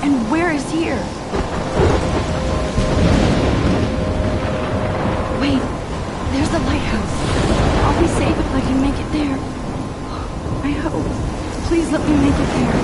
And where is here? Wait, there's the lighthouse. I'll be safe if I can make it there. I hope. Please let me make it there.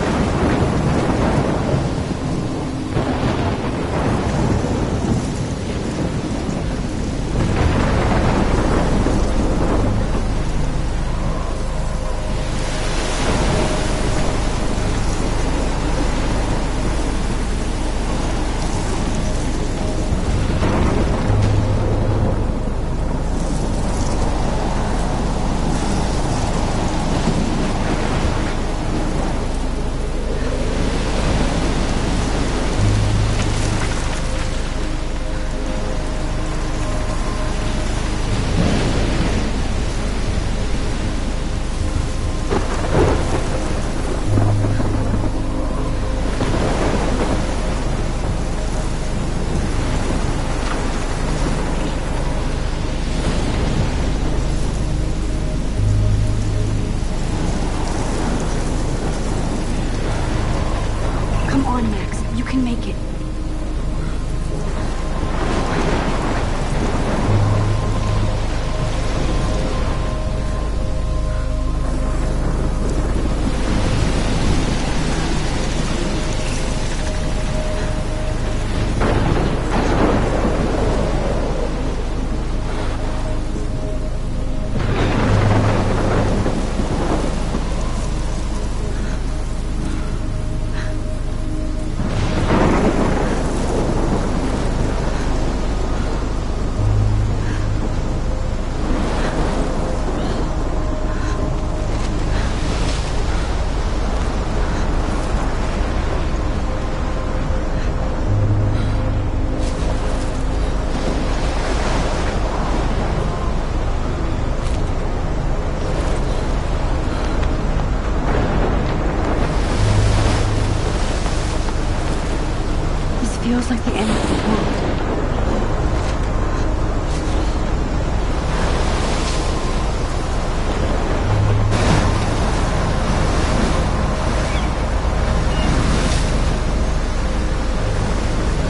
Feels like the end of the world.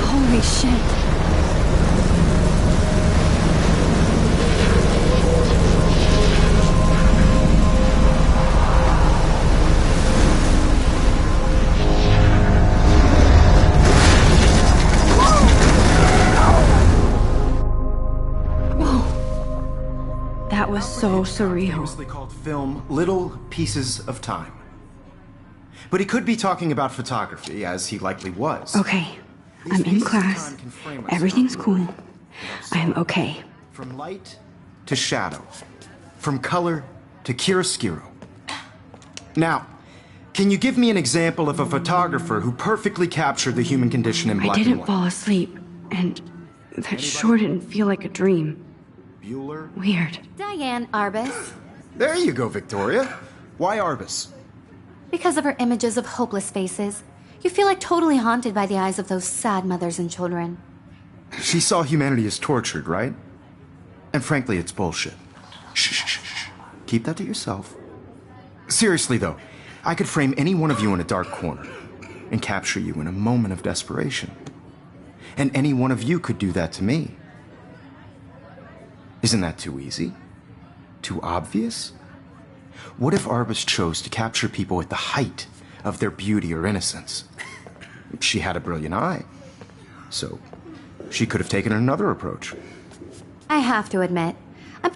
Holy shit. That was so surreal. Famously called film Little Pieces of Time. But he could be talking about photography, as he likely was. Okay, I'm in class. Everything's cool. I'm okay. From light to shadow. From color to chiaroscuro. Now, can you give me an example of a photographer who perfectly captured the human condition in black and white? I didn't fall asleep, and that sure didn't feel like a dream. Bueller? Weird. Diane Arbus. There you go, Victoria. Why Arbus? Because of her images of hopeless faces. You feel like totally haunted by the eyes of those sad mothers and children. She saw humanity as tortured, right? And frankly, it's bullshit. Shh, shh, shh, shh. Keep that to yourself. Seriously, though, I could frame any one of you in a dark corner and capture you in a moment of desperation. And any one of you could do that to me. Isn't that too easy? Too obvious? What if Arbus chose to capture people at the height of their beauty or innocence? She had a brilliant eye, so she could have taken another approach. I have to admit, I'm...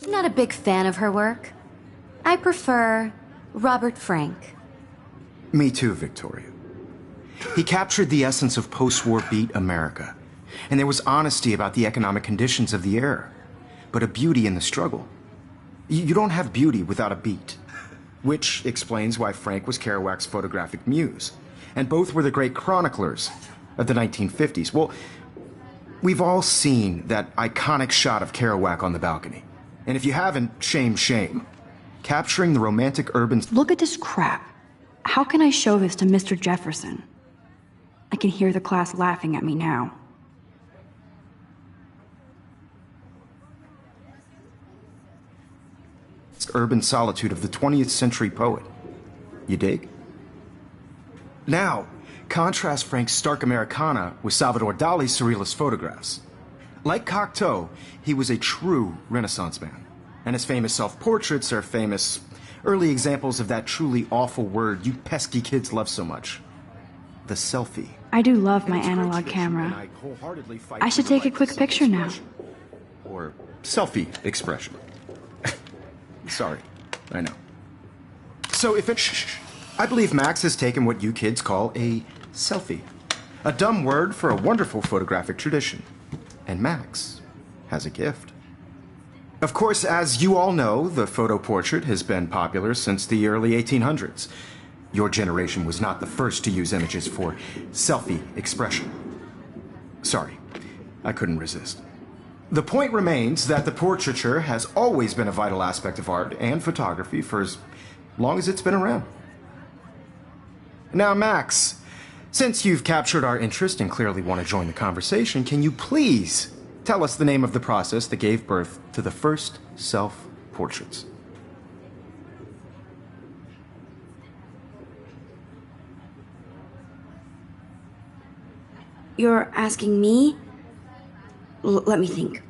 Not a big fan of her work. I prefer Robert Frank. Me too, Victoria. He captured the essence of post-war beat America, and there was honesty about the economic conditions of the era, but a beauty in the struggle. You don't have beauty without a beat, which explains why Frank was Kerouac's photographic muse, and both were the great chroniclers of the 1950s. Well, we've all seen that iconic shot of Kerouac on the balcony, and if you haven't, shame, shame. Capturing the romantic urban... Look at this crap. How can I show this to Mr. Jefferson? I can hear the class laughing at me now. Urban solitude of the 20th century poet. You dig? Now, contrast Frank's stark Americana with Salvador Dali's surrealist photographs. Like Cocteau, he was a true Renaissance man, and his famous self-portraits are famous early examples of that truly awful word you pesky kids love so much. The selfie. I do love my analog camera. I should take a quick picture now. Or selfie expression. Sorry, I know. So if it... I believe Max has taken what you kids call a selfie. A dumb word for a wonderful photographic tradition. And Max has a gift. Of course, as you all know, the photo portrait has been popular since the early 1800s. Your generation was not the first to use images for selfie expression. Sorry, I couldn't resist. The point remains that the portraiture has always been a vital aspect of art and photography for as long as it's been around. Now, Max, since you've captured our interest and clearly want to join the conversation, can you please tell us the name of the process that gave birth to the first self-portraits? You're asking me? Let me think.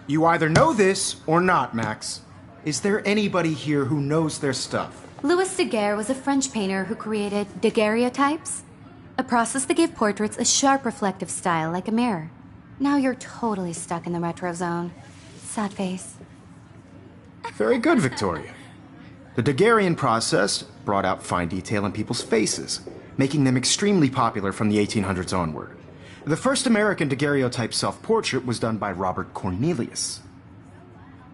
You either know this or not, Max. Is there anybody here who knows their stuff? Louis Daguerre was a French painter who created daguerreotypes, a process that gave portraits a sharp reflective style like a mirror. Now you're totally stuck in the retro zone. Sad face. Very good, Victoria. The Daguerrean process brought out fine detail in people's faces, making them extremely popular from the 1800s onward. The first American daguerreotype self-portrait was done by Robert Cornelius.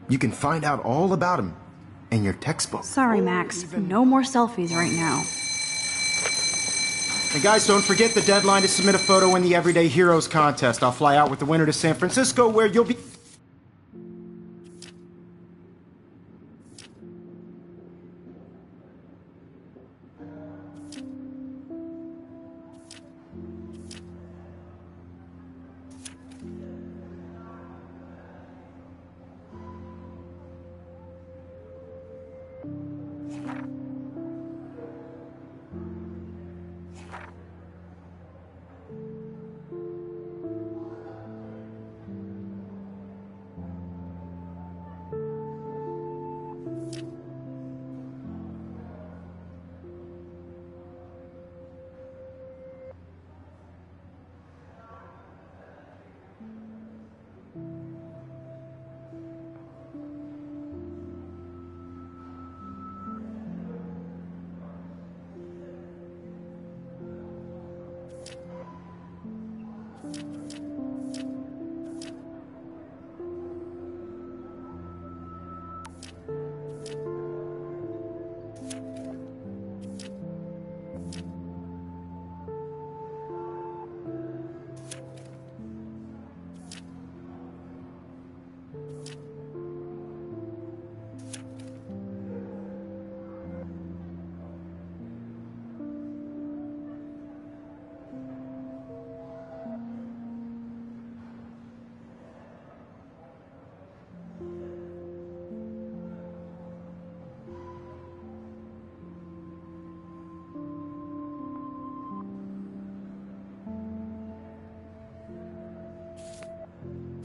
You can find out all about him in your textbook. Sorry, Max. No more selfies right now. And guys, don't forget the deadline to submit a photo in the Everyday Heroes contest. I'll fly out with the winner to San Francisco, where you'll be...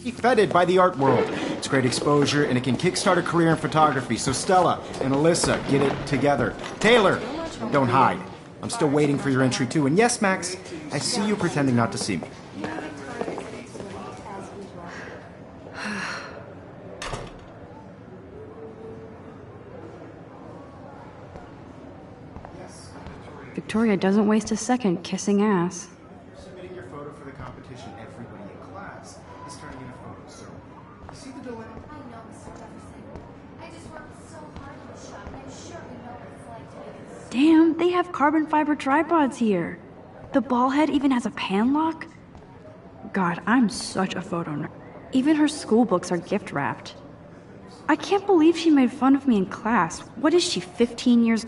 feted by the art world. It's great exposure, and it can kickstart a career in photography. So Stella and Alyssa, get it together. Taylor, don't hide. I'm still waiting for your entry, too. And yes, Max, I see you pretending not to see me. Victoria doesn't waste a second kissing ass. Submitting your photo for the competition, everybody in class is turning in a photo, so you see the delay? I know, Mr. Jefferson. I just worked so hard in the shop, and I'm sure we know what it's like to make it. Damn, they have carbon fiber tripods here. The ball head even has a pan lock. God, I'm such a photo nerd. Even her school books are gift wrapped. I can't believe she made fun of me in class. What is she, 15 years?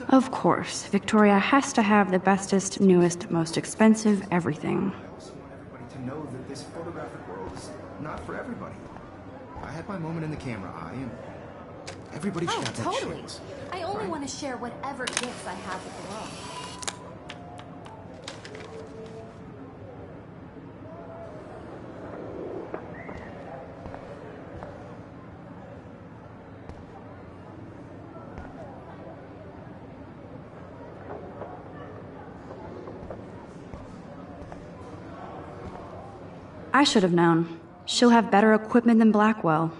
Of course, Victoria has to have the bestest, newest, most expensive everything. I also want everybody to know that this photographic world is not for everybody. I had my moment in the camera eye, and everybody should have that Totally. chance. I only want to share whatever gifts I have with the world. I should have known. She'll have better equipment than Blackwell.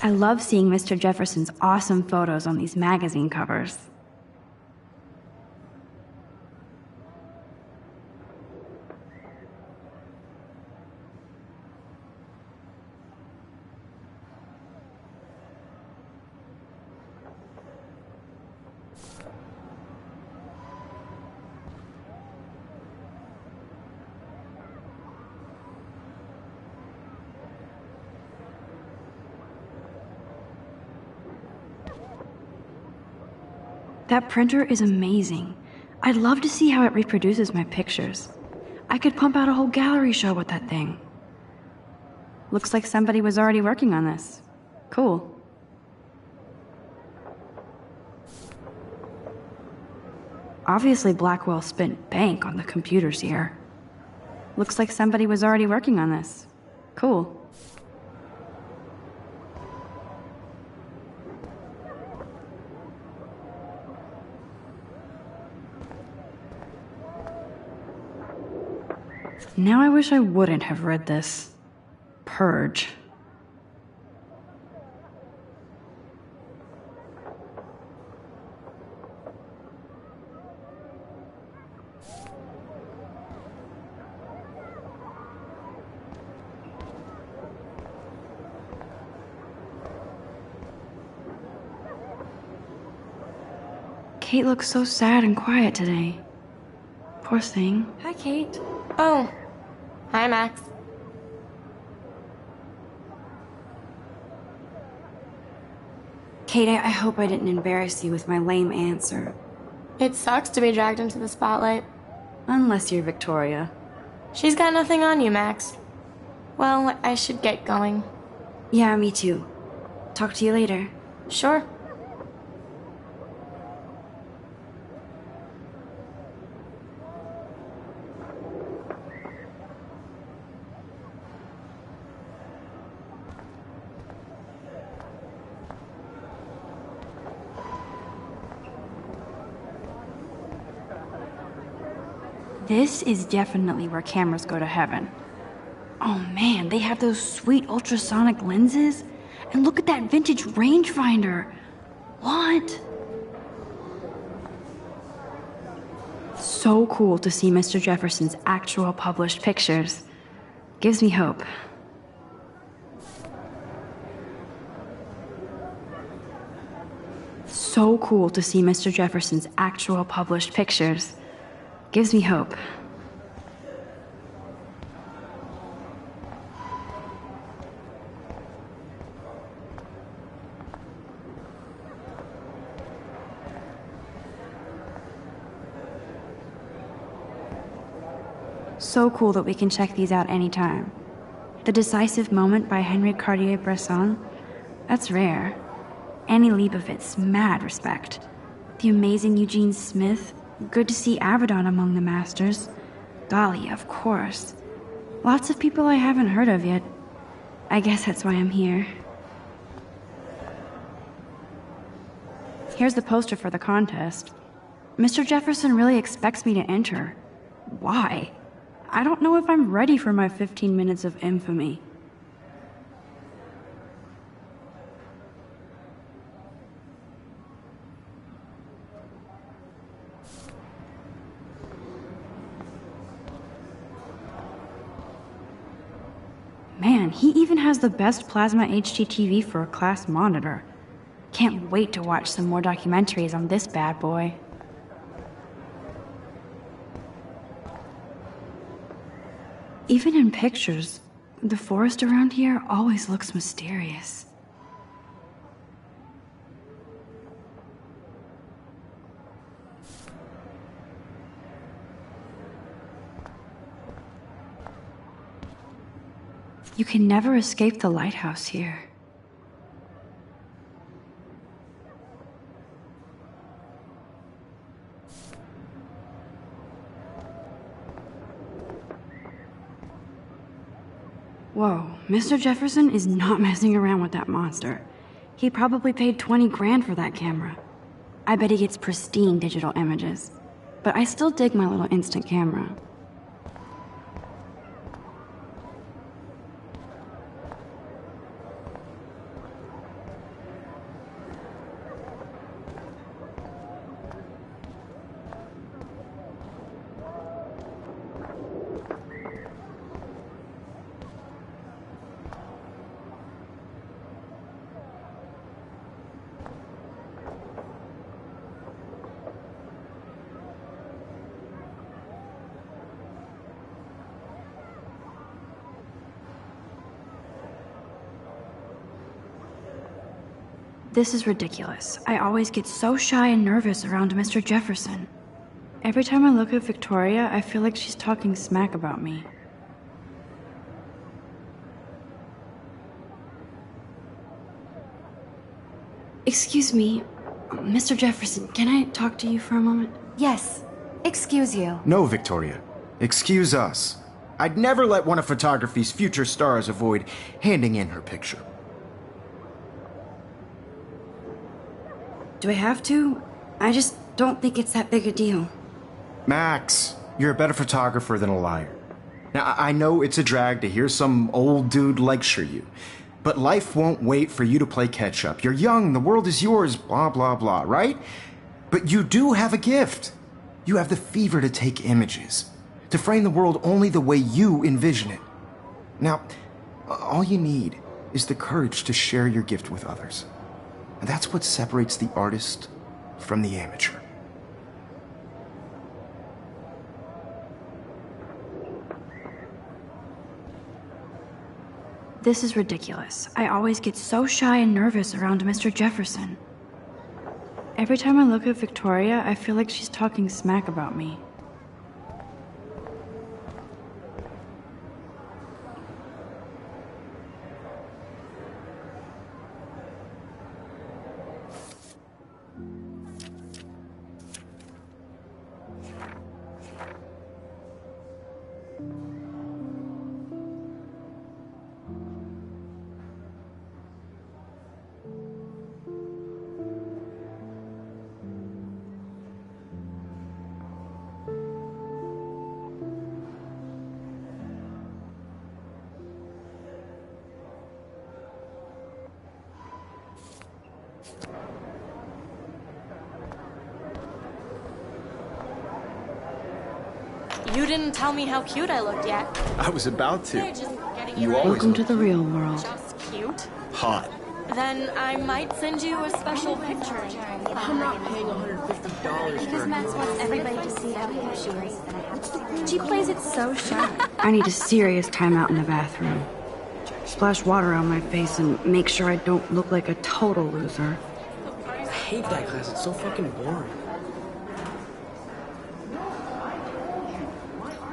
I love seeing Mr. Jefferson's awesome photos on these magazine covers. That printer is amazing. I'd love to see how it reproduces my pictures. I could pump out a whole gallery show with that thing. Looks like somebody was already working on this. Cool. Obviously Blackwell spent bank on the computers here. Looks like somebody was already working on this. Cool. Now I wish I wouldn't have read this. Purge. Kate looks so sad and quiet today. Poor thing. Hi, Kate. Oh. Hi, Max. Kate, I hope I didn't embarrass you with my lame answer. It sucks to be dragged into the spotlight. Unless you're Victoria. She's got nothing on you, Max. Well, I should get going. Yeah, me too. Talk to you later. Sure. This is definitely where cameras go to heaven. Oh man, they have those sweet ultrasonic lenses. And look at that vintage rangefinder. What? So cool to see Mr. Jefferson's actual published pictures. Gives me hope. So cool to see Mr. Jefferson's actual published pictures. Gives me hope. So cool that we can check these out anytime. The Decisive Moment by Henri Cartier-Bresson? That's rare. Annie Leibovitz, mad respect. The amazing Eugene Smith, good to see Abaddon among the masters. Golly, of course. Lots of people I haven't heard of yet. I guess that's why I'm here. Here's the poster for the contest. Mr. Jefferson really expects me to enter. Why? I don't know if I'm ready for my 15 minutes of infamy. Man, he even has the best plasma HDTV for a class monitor. Can't wait to watch some more documentaries on this bad boy. Even in pictures, the forest around here always looks mysterious. You can never escape the lighthouse here. Whoa, Mr. Jefferson is not messing around with that monster. He probably paid 20 grand for that camera. I bet he gets pristine digital images. But I still dig my little instant camera. This is ridiculous. I always get so shy and nervous around Mr. Jefferson. Every time I look at Victoria, I feel like she's talking smack about me. Excuse me, Mr. Jefferson, can I talk to you for a moment? Yes. Excuse you. No, Victoria. Excuse us. I'd never let one of photography's future stars avoid handing in her picture. Do I have to? I just don't think it's that big a deal. Max, you're a better photographer than a liar. Now, I know it's a drag to hear some old dude lecture you, but life won't wait for you to play catch-up. You're young, the world is yours, blah, blah, blah, right? But you do have a gift. You have the fever to take images, to frame the world only the way you envision it. Now, all you need is the courage to share your gift with others. And that's what separates the artist from the amateur. This is ridiculous. I always get so shy and nervous around Mr. Jefferson. Every time I look at Victoria, I feel like she's talking smack about me. You didn't tell me how cute I looked yet. I was about They're to. just getting You ready. always Welcome to the real world. Just cute. Hot. Then I might send you a special picture. I'm not paying $150 Because for Max wants everybody to see how cute she is. She plays it so shy. I need a serious timeout in the bathroom. Splash water on my face and make sure I don't look like a total loser. I hate that class. It's so fucking boring.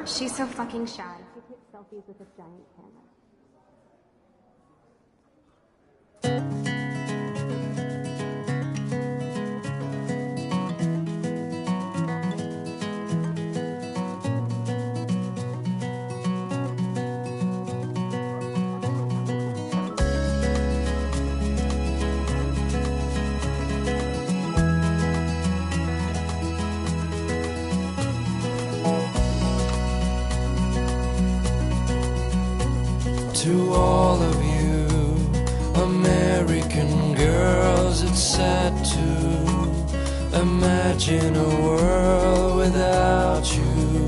She's so fucking shy. She takes selfies with a giant camera. American girls, it's sad to imagine a world without you.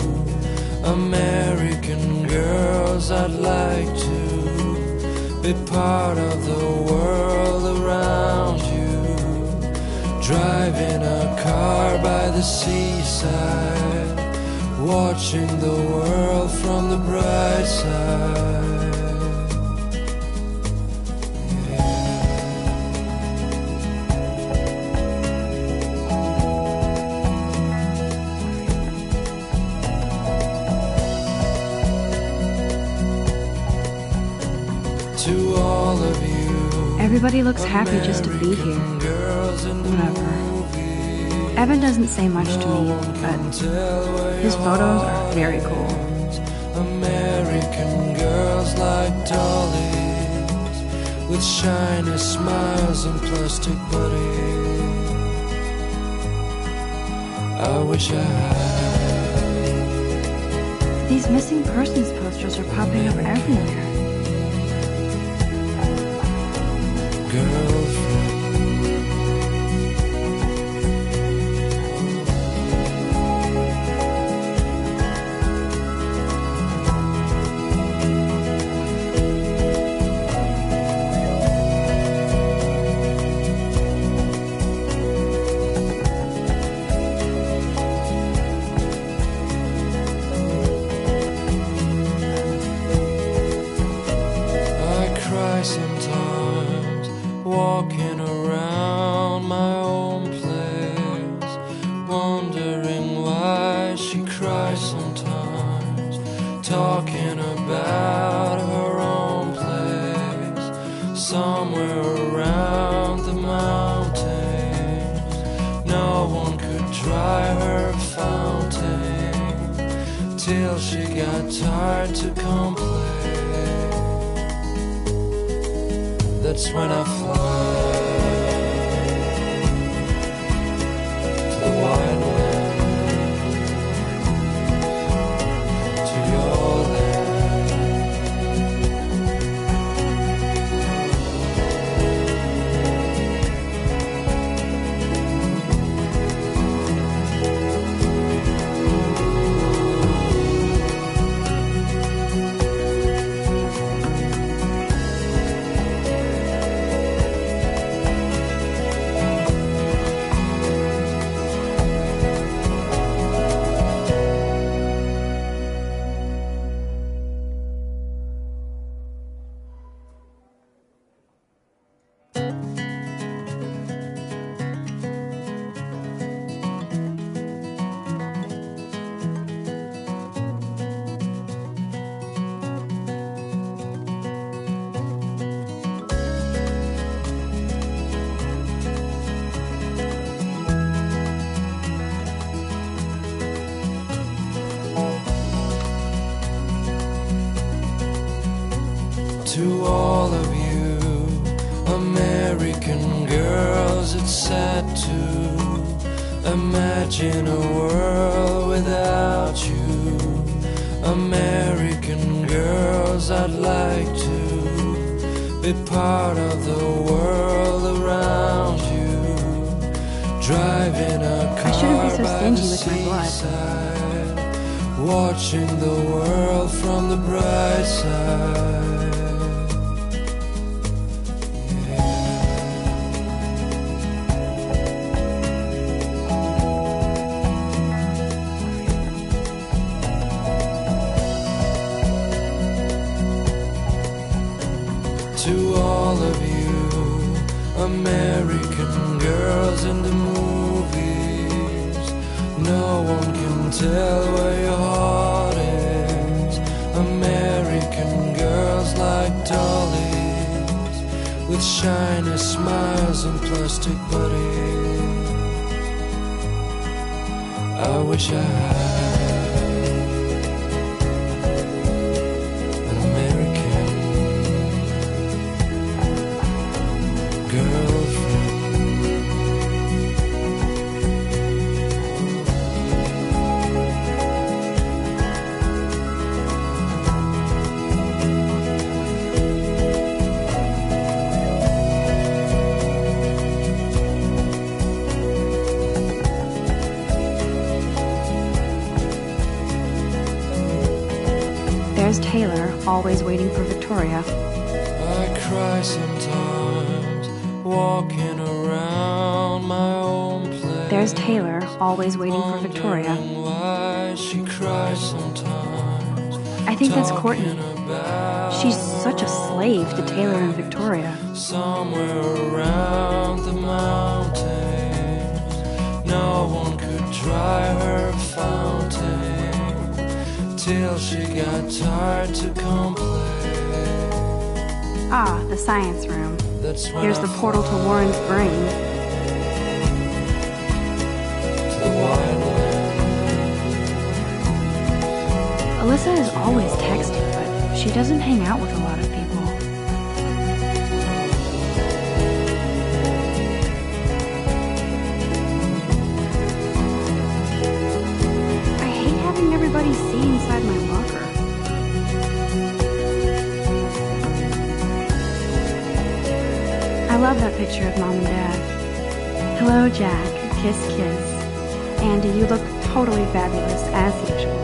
American girls, I'd like to be part of the world around you. Driving a car by the seaside, watching the world from the bright side. To all of you, Everybody looks happy just to be here. Whatever. Evan doesn't say much to me, but his photos are very cool. American girls like dollies, with shiny smiles and plastic bodies. I wish I had. These missing persons posters are popping up everywhere. Girlfriend. I cry sometimes, walking around my own place, wondering why she cries sometimes, talking about her own place, somewhere around the mountains. No one could dry her fountain till she got tired to complain. That's when I fly to the wide land, to your land. To all of you, American girls, it's sad to imagine a world without you. American girls, I'd like to be part of the world around you. Driving a car I shouldn't be so by stingy the with my blood. seaside, watching the world from the bright side. To all of you, American girls in the movies, no one can tell where your heart is. American girls like dollies, with shiny smiles and plastic bodies. I wish I had an American girlfriend. Taylor, always waiting for Victoria. I cry sometimes, walking around my own place. There's Taylor, always waiting for Victoria. Wondering why she cries sometimes. I think that's Courtney. Talking about She's such a slave to Taylor and Victoria. somewhere around the mountains, no one could dry her fountain till she got tired to complain. Ah, the science room. That's when Here's I the portal to Warren's brain. to the wide Alyssa is always texting, but she doesn't hang out with a lot of people. I hate having everybody see inside my locker. I love that picture of Mom and Dad. Hello, Jack. Kiss, kiss. Andy, you look totally fabulous, as usual.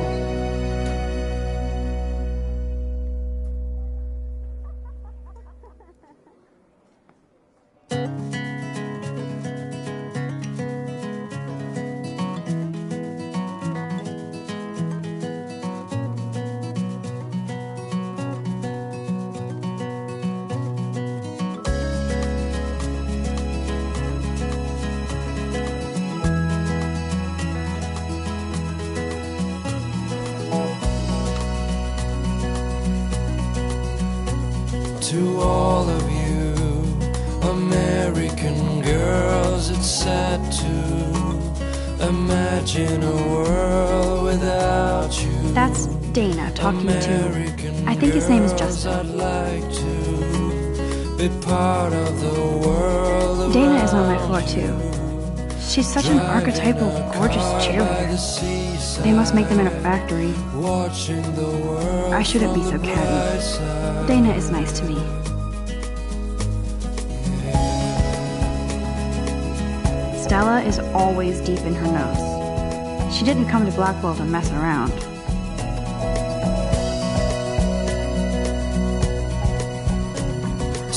To all of you American girls, it's sad to imagine a world without you. That's Dana talking to, American I think his name is girls, I'd Justin. like to be part of the world. Dana is on my around floor too. She's such an archetypal, gorgeous cheerleader. They must make them in a factory. Watching the world I shouldn't be so catty. Dana is nice to me. Stella is always deep in her nose. She didn't come to Blackwell to mess around.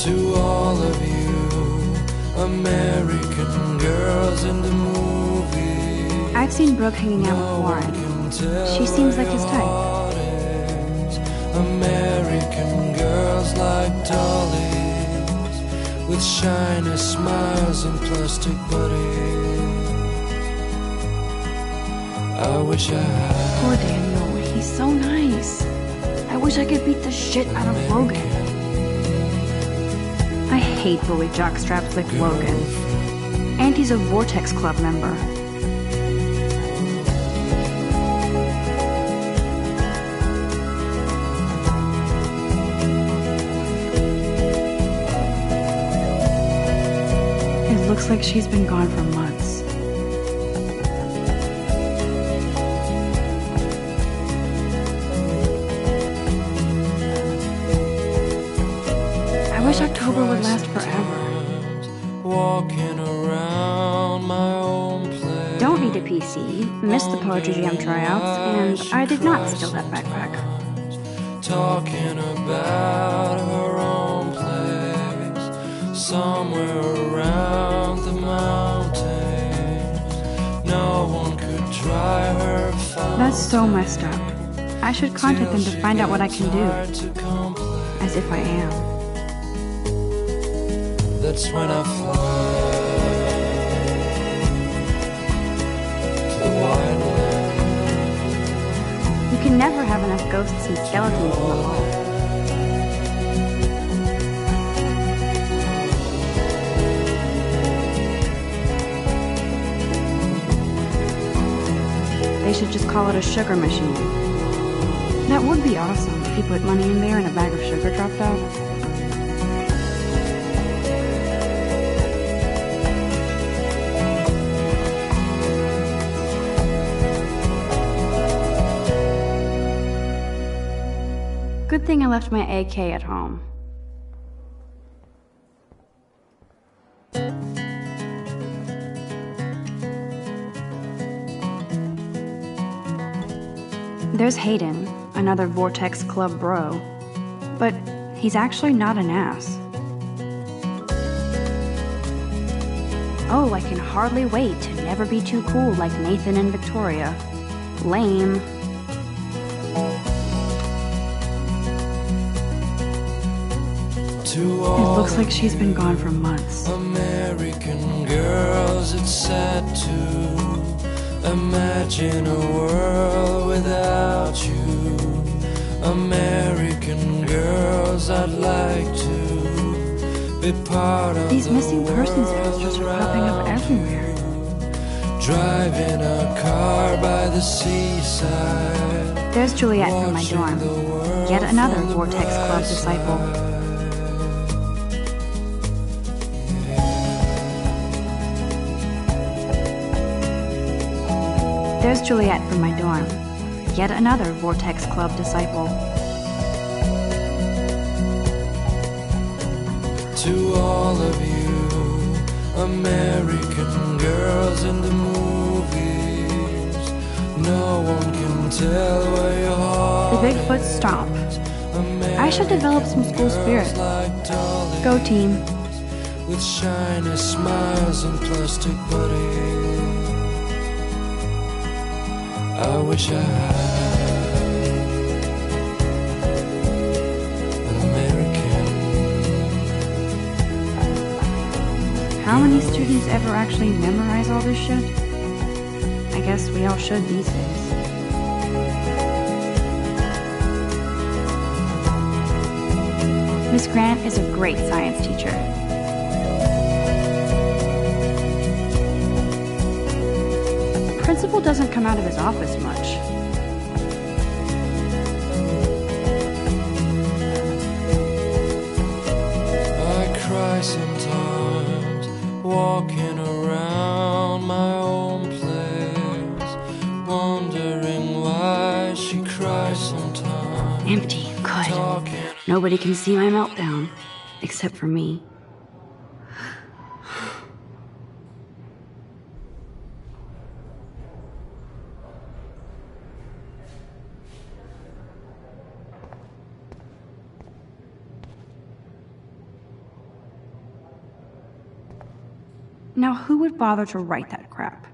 To all of you American girls in the movie, I've seen Brooke hanging out with Warren. She seems like his type. American girls like dollies with shiny smiles and plastic buddies. I wish I had Poor Daniel, he's so nice. I wish I could beat the shit out of Logan. I hate bully jockstraps like Logan. And he's a Vortex Club member. It looks like she's been gone for months. I wish October would last forever. walking around my own place. Don't need a PC, missed the Poetry Jam tryouts, and I did not steal that backpack. Talking about her own place, somewhere around the mountains. No one could dry her fountain. That's so messed up. I should contact them to find out what I can do. As if I am. That's when I fly to the wide land. You can never have enough ghosts and skeletons in the hall. They should just call it a sugar machine. That would be awesome if you put money in there and a bag of sugar dropped out. Good thing I left my AK at home. There's Hayden, a another Vortex Club bro. But he's actually not an ass. Oh, I can hardly wait to never be too cool like Nathan and Victoria. Lame. It looks like she's been gone for months. American girls, it's sad to imagine a world without you. American girls, I'd like to be part of These the missing persons world posters are popping up around everywhere. you. Driving a car by the seaside. There's Juliet from my watching dorm. the world Yet another from the Vortex Club bright disciple. side. There's Juliet from my dorm. Yet another Vortex Club disciple. To all of you American girls in the movies, no one can tell where your heart The Bigfoot Stomp. I should develop some school spirit. like dollies, Go team. with shiny smiles and plastic buddies. I wish I had an American. How many students ever actually memorize all this shit? I guess we all should these days. Miss Grant is a great science teacher. The principal doesn't come out of his office much. I cry sometimes, walking around my own place, wondering why she cries sometimes. Empty, good. Talking. Nobody can see my meltdown, except for me. Now, who would bother to write that crap?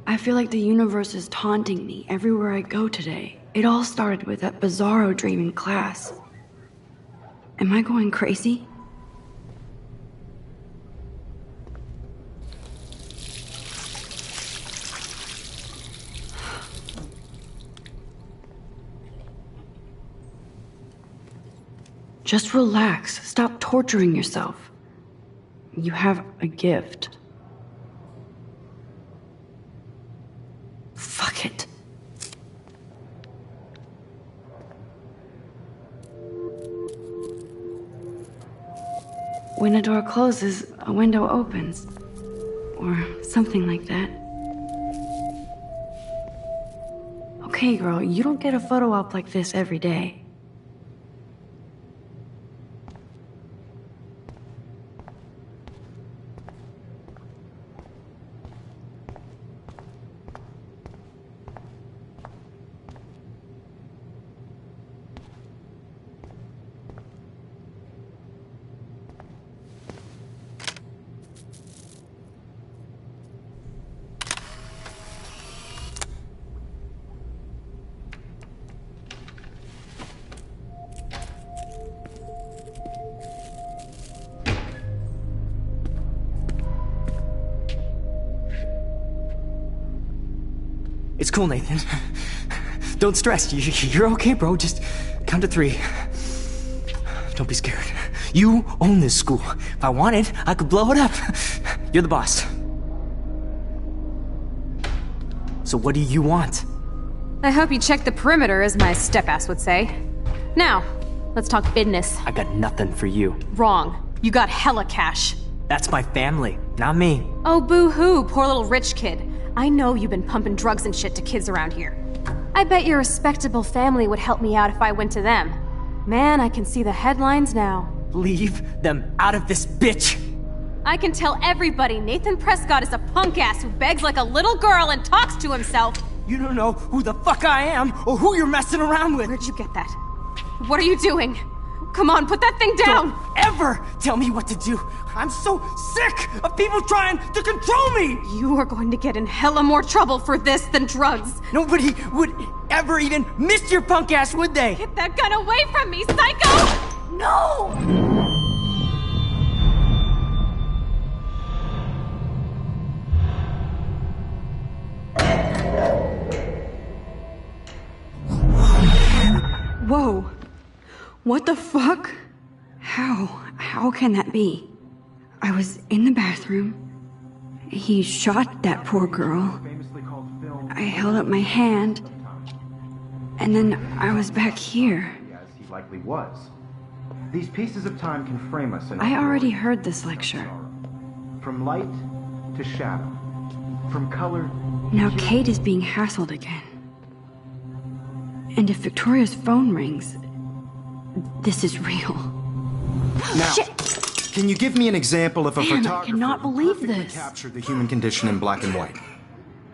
I feel like the universe is taunting me everywhere I go today. It all started with that bizarro dream in class. Am I going crazy? Just relax. Stop torturing yourself. You have a gift. Fuck it. When a door closes, a window opens. Or something like that. Okay, girl, you don't get a photo op like this every day. It's cool, Nathan. Don't stress. You're okay, bro. Just count to 3. Don't be scared. You own this school. If I wanted, I could blow it up. You're the boss. So what do you want? I hope you checked the perimeter, as my step-ass would say. Now, let's talk business. I got nothing for you. Wrong. You got hella cash. That's my family, not me. Oh, boo-hoo, poor little rich kid. I know you've been pumping drugs and shit to kids around here. I bet your respectable family would help me out if I went to them. Man, I can see the headlines now. Leave them out of this, bitch! I can tell everybody Nathan Prescott is a punk ass who begs like a little girl and talks to himself. You don't know who the fuck I am or who you're messing around with. Where'd you get that? What are you doing? Come on, put that thing down! Don't ever tell me what to do. I'm so sick of people trying to control me! You are going to get in hella more trouble for this than drugs. Nobody would ever even miss your punk ass, would they? Get that gun away from me, psycho! No! Whoa. What the fuck? How can that be? I was in the bathroom. He shot that poor girl. I held up my hand. And then I was back here. As he likely was. These pieces of time can frame us in I already heard this lecture. From light to shadow. From color. Now Kate is being hassled again. And if Victoria's phone rings, this is real. Now, Shit. Can you give me an example of a Damn, I photographer cannot who believe perfectly this. captured the human condition in black and white?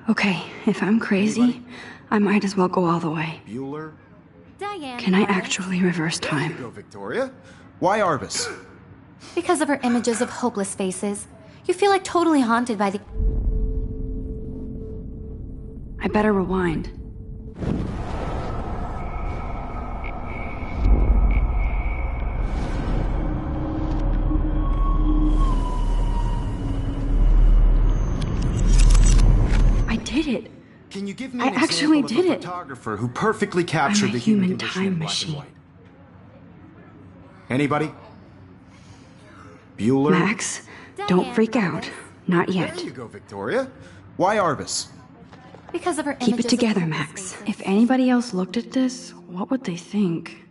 Okay, if I'm crazy, I might as well go all the way. Bueller? Diane. Can I Arbus. actually reverse There you time? go, Victoria. Why Arbus? Because of her images of hopeless faces, you feel like totally haunted by the. I better rewind. I did it. Can you give me I an actually example did of a it. photographer who perfectly captured I'm a the human human condition time in black and machine. white? Anybody? Bueller? Max, don't Diane freak out. Arbus. Not There yet. you go, Victoria. Why Arbus? Because of her Keep images it together, of Max. hopeless If faces. anybody else looked at this, what would they think?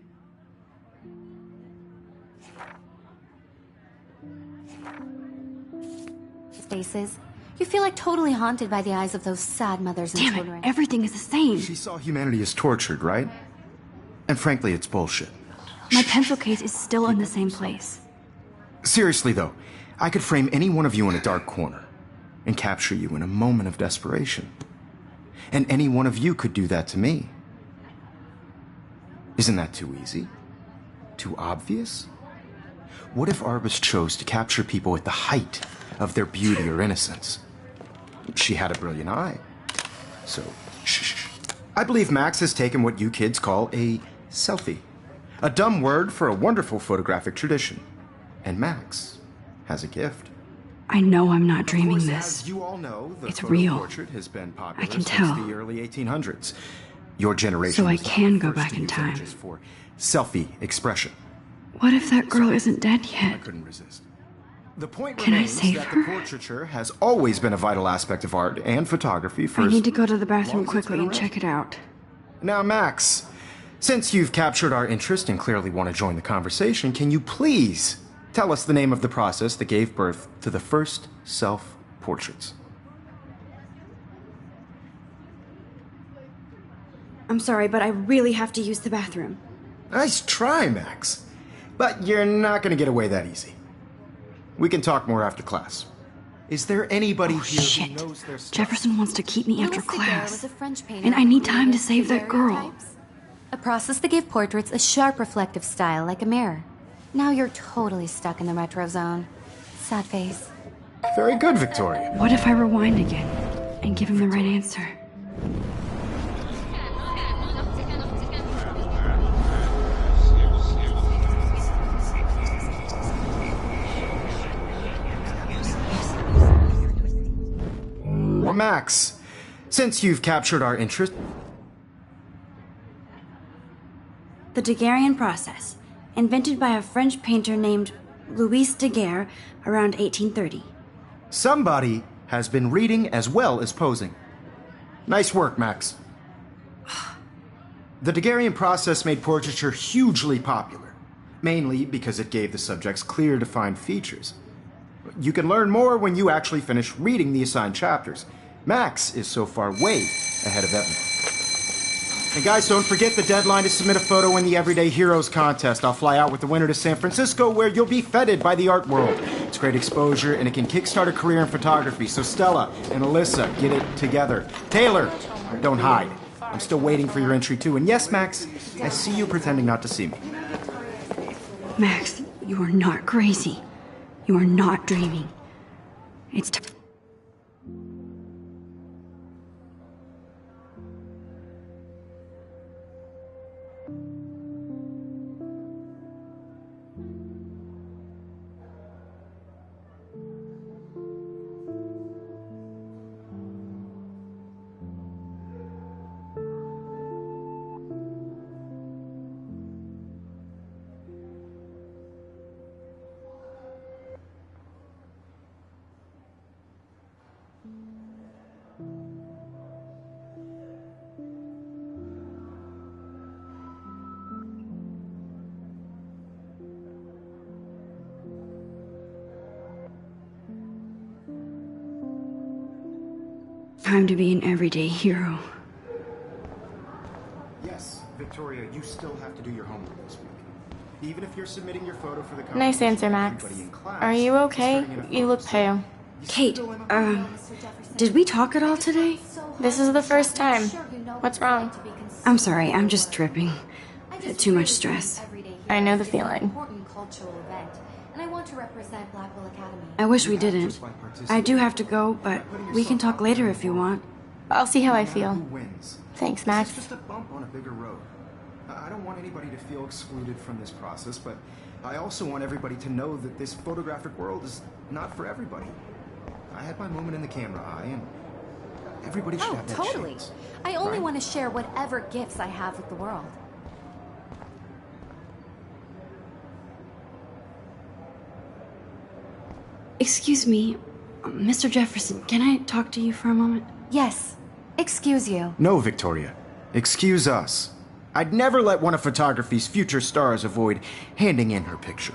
Faces, you feel like totally haunted by the eyes of those sad mothers and Damn it, children. everything is the same. She saw humanity as tortured, right? And frankly, it's bullshit. My pencil case is still in the same place. Seriously, though, I could frame any one of you in a dark corner and capture you in a moment of desperation. And any one of you could do that to me. Isn't that too easy? Too obvious? What if Arbus chose to capture people at the height of their beauty or innocence? She had a brilliant eye. So, shh. I believe Max has taken what you kids call a selfie. A dumb word for a wonderful photographic tradition. And Max has a gift. I know I'm not Of dreaming course, this. As you all know, the It's photo real. portrait has been popular I can since tell. the early 1800s. Your generation So I was the can go first back to in use time. images for selfie expression. What if that girl isn't dead I yet? couldn't resist. The point Can I remains save that her? the portraiture has always been a vital aspect of art and photography for I as need to go to the long bathroom as it's quickly been and around. check it out. Now, Max, since you've captured our interest and clearly want to join the conversation, can you please tell us the name of the process that gave birth to the first self-portraits? I'm sorry, but I really have to use the bathroom. Nice try, Max. But you're not going to get away that easy. We can talk more after class. Is there anybody Oh, here shit. who knows their stuff? Jefferson wants to keep me after Louis Daguerre class. was a French painter And I who need time to created save that girl. daguerreotypes, a process that gave portraits a sharp reflective style like a mirror. Now you're totally stuck in the retro zone. Sad face. Very good, Victoria. What if I rewind again and give him the right answer? Well, Max, since you've captured our interest, The Daguerrean process, invented by a French painter named Louis Daguerre around 1830. somebody has been reading as well as posing. Nice work, Max. The Daguerrean process made portraiture hugely popular, mainly because it gave the subjects clear, defined features. You can learn more when you actually finish reading the assigned chapters. Max is so far way ahead of everyone. And guys, don't forget the deadline to submit a photo in the Everyday Heroes contest. I'll fly out with the winner to San Francisco, where you'll be feted by the art world. It's great exposure, and it can kickstart a career in photography. So Stella and Alyssa, get it together. Taylor, don't hide. I'm still waiting for your entry, too. And yes, Max, I see you pretending not to see me. Max, you are not crazy. You are not dreaming. It's time to be an everyday hero. Yes, Victoria, you still have to do your homework this week. Even if you're submitting your photo for the competition, Nice answer, Max. everybody in class Are you is okay? turning in a You photo, look so pale. you Kate, still in a- did we talk at all today? This is the first time. What's wrong? I'm sorry, I'm just tripping. Too much stress. I know the feeling. Important cultural event, and I want to represent Blackwell Academy. I wish we didn't. I do have to go, but we can talk later if you want. I'll see how I Who feel. wins? Thanks, This Max. is just a bump on a bigger road. I don't want anybody to feel excluded from this process, but I also want everybody to know that this photographic world is not for everybody. I had my moment in the camera eye, and everybody should Oh, have that totally. chance. I only right? want to share whatever gifts I have with the world. Excuse me, Mr. Jefferson, can I talk to you for a moment? Yes. Excuse you. No, Victoria. Excuse us. I'd never let one of photography's future stars avoid handing in her picture.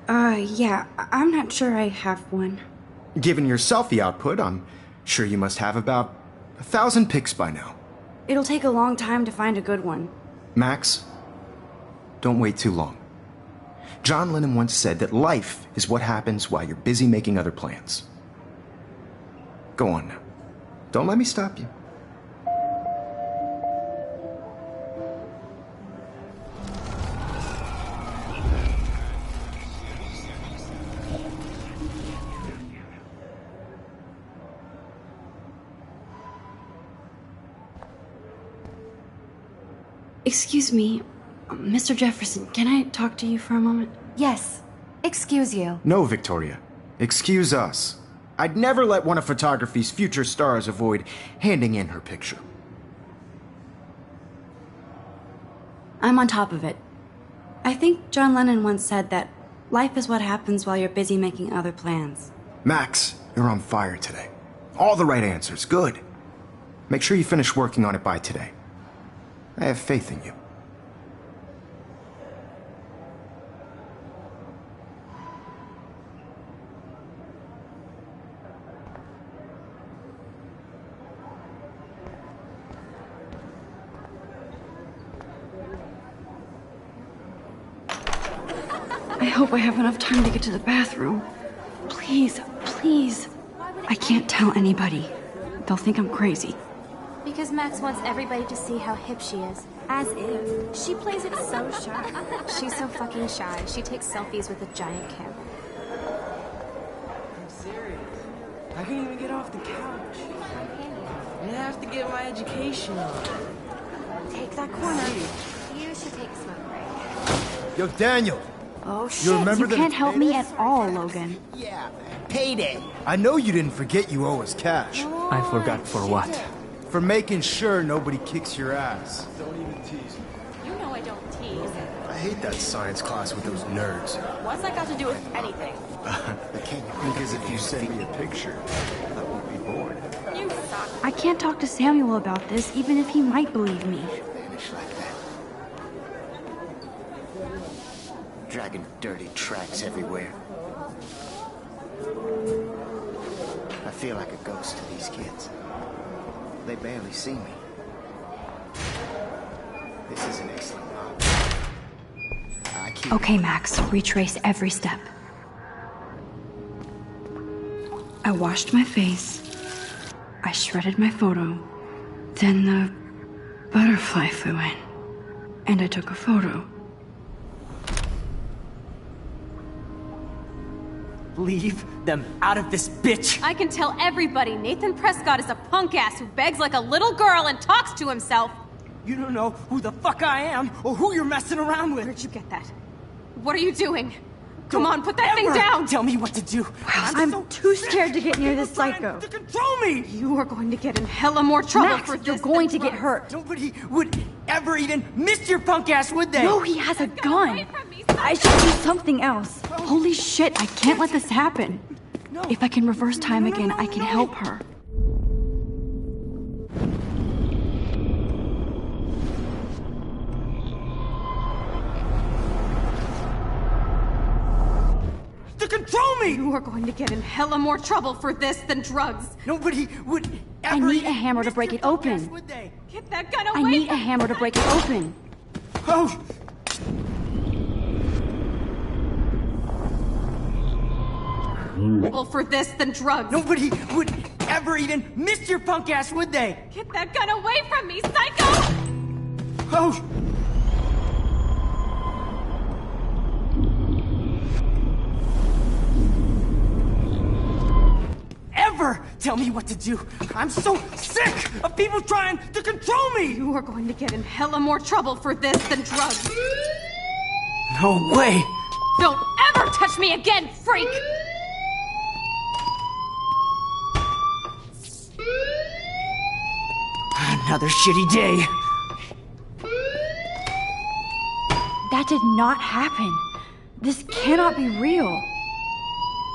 Yeah, I'm not sure I have one. Given your selfie output, I'm sure you must have about 1,000 pics by now. It'll take a long time to find a good one. Max, don't wait too long. John Lennon once said that life is what happens while you're busy making other plans. Go on now. Don't let me stop you. Excuse me, Mr. Jefferson, can I talk to you for a moment? Yes. Excuse you. No, Victoria. Excuse us. I'd never let one of photography's future stars avoid handing in her picture. I'm on top of it. I think John Lennon once said that life is what happens while you're busy making other plans. Max, you're on fire today. All the right answers. Good. Make sure you finish working on it by today. I have faith in you. I hope I have enough time to get to the bathroom. Please, please. I can't tell anybody. They'll think I'm crazy. Because Max wants everybody to see how hip she is. As if. She plays it so shy. She's so fucking shy. She takes selfies with a giant camera. I'm serious. I can't even get off the couch. And I have to get my education on. Take that corner. You should take a smoke break. Yo, Daniel. Oh shit, You you, remember that can't it's help me payday? at all, Logan. Yeah, man. Payday. I know you didn't forget you owe us cash. I forgot for what? For making sure nobody kicks your ass. Don't even tease me. You know I don't tease. I hate that science class with those nerds. What's that got to do with anything? Because if you send me a picture, I won't be bored. You suck. I can't talk to Samuel about this, even if he might believe me. Vanish like that. Dragging dirty tracks everywhere. feel like a ghost to these kids. They barely see me. This is an excellent mob. Okay, Max, retrace every step. I washed my face. I shredded my photo. Then the butterfly flew in. And I took a photo. Leave them out of this bitch! I can tell everybody Nathan Prescott is a punk ass who begs like a little girl and talks to himself. You don't know who the fuck I am or who you're messing around with. Where'd you get that? What are you doing? Come on, put that thing down! Tell me what to do. I'm so too scared to get near this psycho. To control me! You are going to get in hella more trouble Max, for this. you're going to get hurt. Nobody would ever even miss your punk ass, would they? No, he has a gun. I should do something else. Holy shit, I can't let this happen. If I can reverse time again, I can help her. To control me! You are going to get in hella more trouble for this than drugs. Nobody would ever I need a hammer to break it open. would they? Get that gun away! I need a hammer to break it open. Oh! Well, for this than drugs. Nobody would ever even miss your punk ass, would they? Get that gun away from me, psycho! Oh! Ever tell me what to do. I'm so sick of people trying to control me! You are going to get in hella more trouble for this than drugs. No way! Don't ever touch me again, freak! Another shitty day. That did not happen. This cannot be real.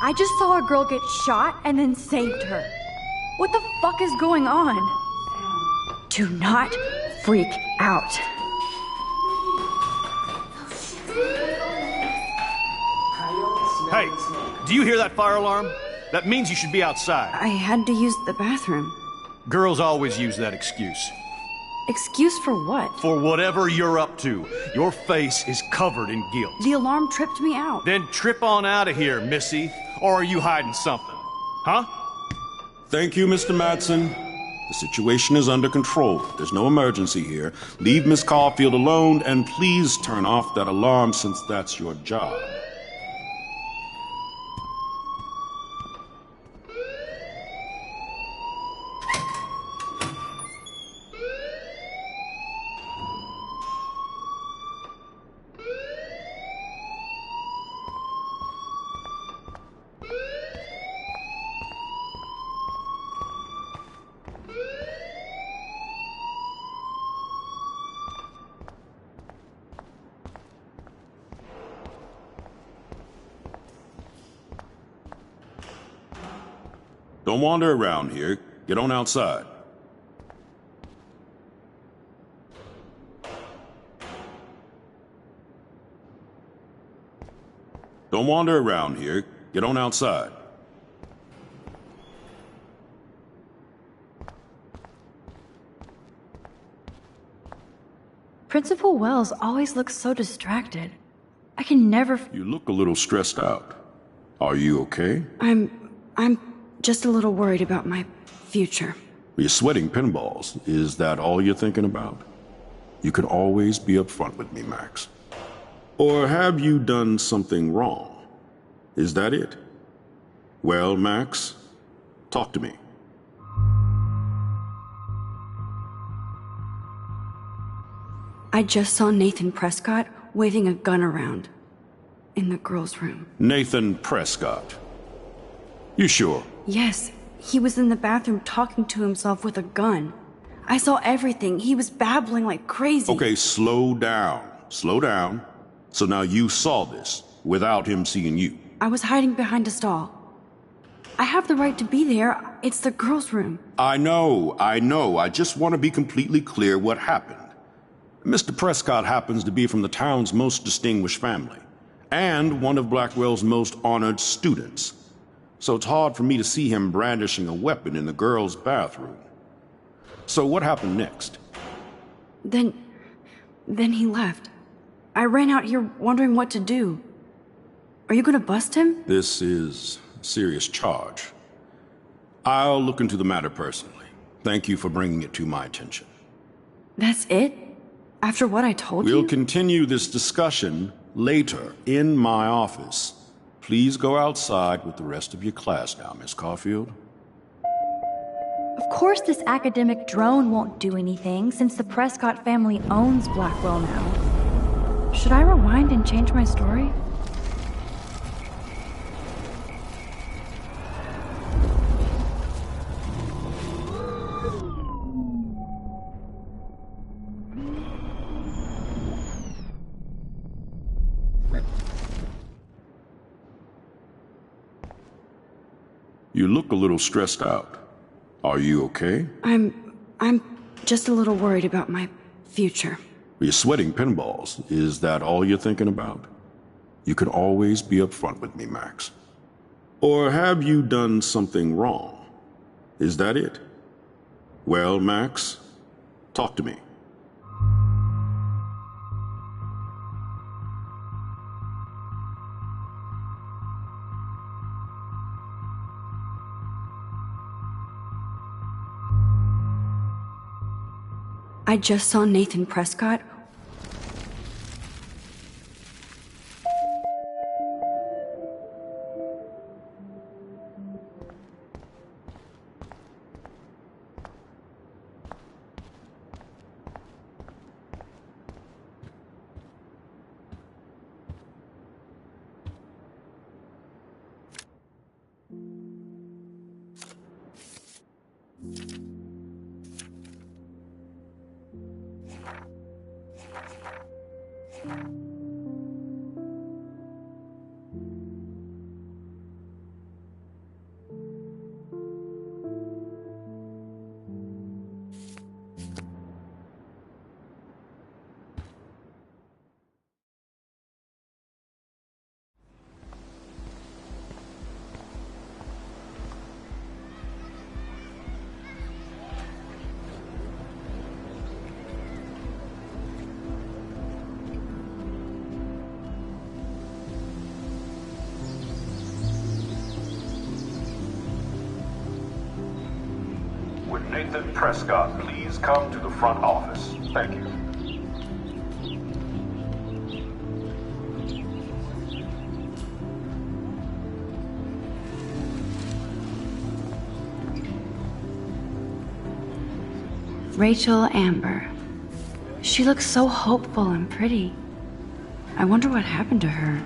I just saw a girl get shot and then saved her. What the fuck is going on? Do not freak out. Hey, do you hear that fire alarm? That means you should be outside. I had to use the bathroom. Girls always use that excuse. Excuse for what? For whatever you're up to. Your face is covered in guilt. The alarm tripped me out. Then trip on out of here, Missy. Or are you hiding something? Huh? Thank you, Mr. Madsen. The situation is under control. There's no emergency here. Leave Miss Caulfield alone, and please turn off that alarm since that's your job. Don't wander around here. Get on outside. Don't wander around here. Get on outside. Principal Wells always looks so distracted. I can never... You look a little stressed out. Are you okay? I'm just a little worried about my future. You're sweating pinballs. Is that all you're thinking about? You can always be upfront with me, Max. Or have you done something wrong? Is that it? Well, Max, talk to me. I just saw Nathan Prescott waving a gun around in the girls' room. Nathan Prescott. You sure? Yes, he was in the bathroom talking to himself with a gun. I saw everything. He was babbling like crazy. Okay, slow down. Slow down. So now you saw this without him seeing you. I was hiding behind a stall. I have the right to be there. It's the girls' room. I know. I just want to be completely clear what happened. Mr. Prescott happens to be from the town's most distinguished family, and one of Blackwell's most honored students. so it's hard for me to see him brandishing a weapon in the girls' bathroom. So what happened next? Then he left. I ran out here wondering what to do. Are you gonna bust him? This is a serious charge. I'll look into the matter personally. Thank you for bringing it to my attention. That's it? After what I told you? We'll continue this discussion later in my office. Please go outside with the rest of your class now, Miss Caulfield. Of course this academic drone won't do anything since the Prescott family owns Blackwell now. Should I rewind and change my story? You look a little stressed out. Are you okay? I'm just a little worried about my future. You're sweating pinballs. Is that all you're thinking about? You can always be upfront with me, Max. Or have you done something wrong? Is that it? Well, Max, talk to me. I just saw Nathan Prescott. Would Nathan Prescott please come to the front office? Thank you. Rachel Amber. She looks so hopeful and pretty. I wonder what happened to her.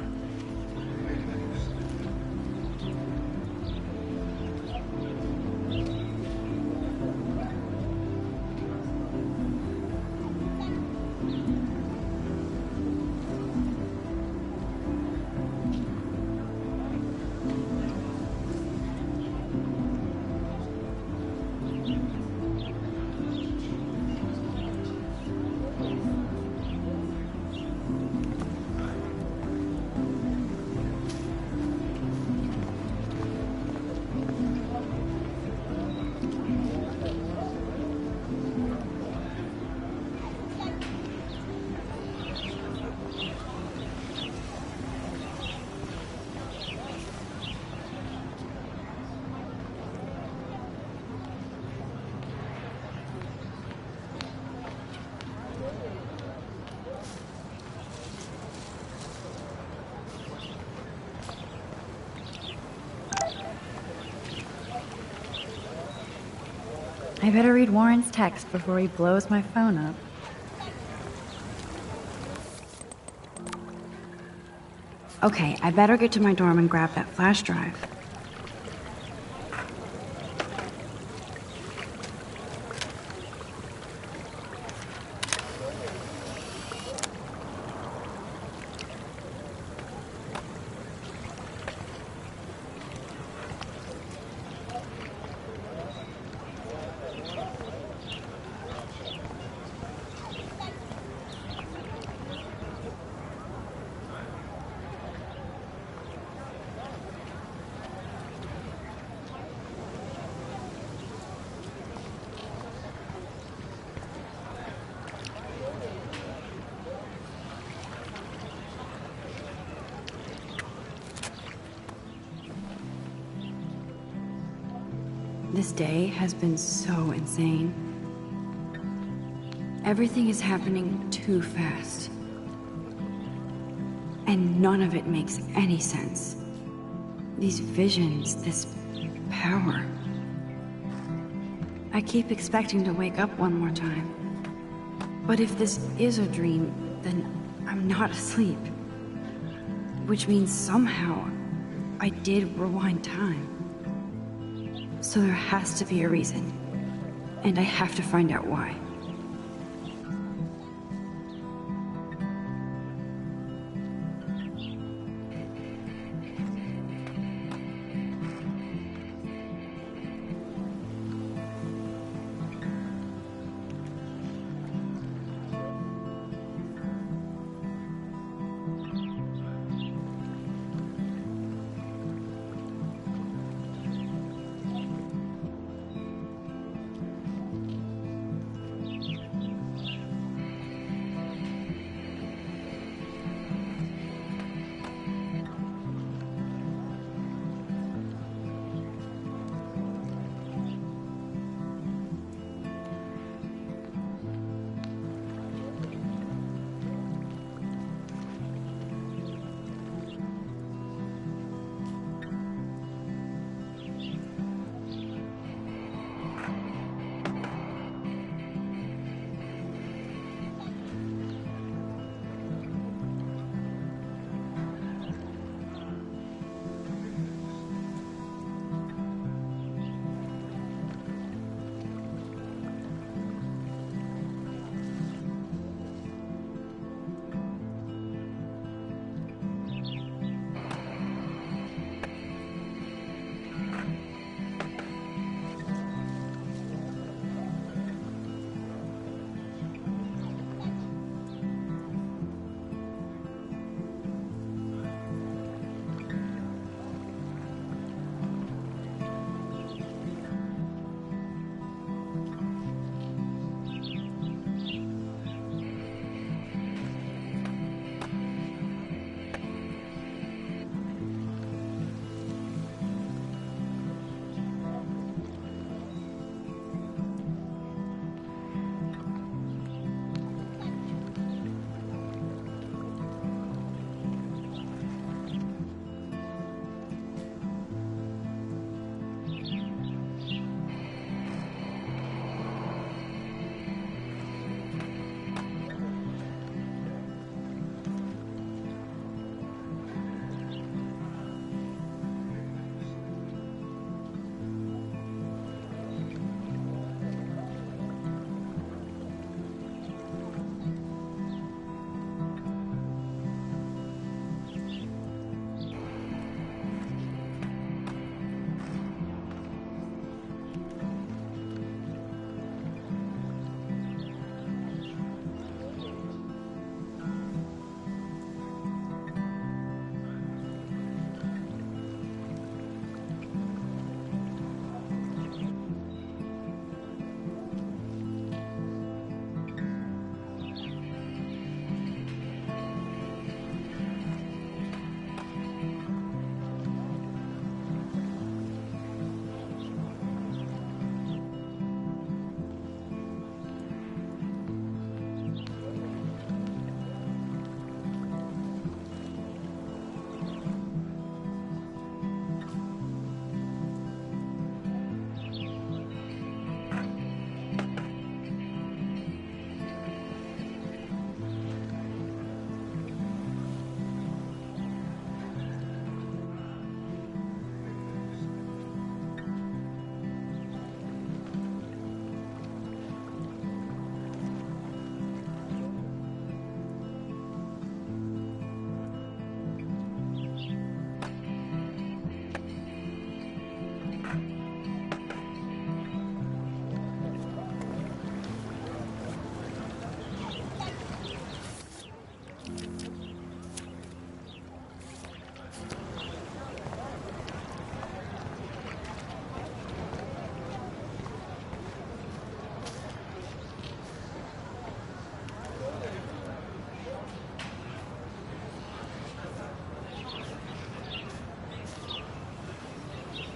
I better read Warren's text before he blows my phone up. Okay, I better get to my dorm and grab that flash drive. This day has been so insane. Everything is happening too fast. And none of it makes any sense. These visions, this power. I keep expecting to wake up one more time. But if this is a dream, then I'm not asleep. Which means somehow I did rewind time. So there has to be a reason. And I have to find out why.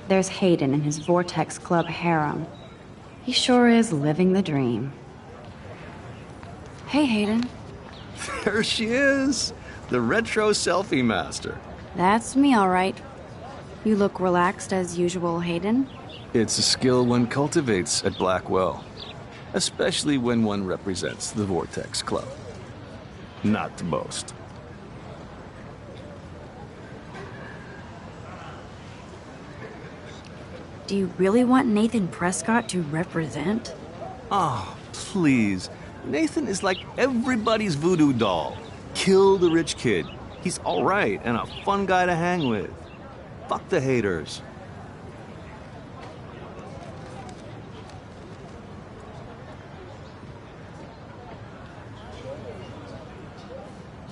There's Hayden and his Vortex Club harem. He sure is living the dream. Hey, Hayden. There she is, the retro selfie master. That's me, all right. You look relaxed as usual, Hayden. It's a skill one cultivates at Blackwell, especially when one represents the Vortex Club. Not to boast. Do you really want Nathan Prescott to represent? Oh, please. Nathan is like everybody's voodoo doll. Kill the rich kid. He's all right and a fun guy to hang with. Fuck the haters.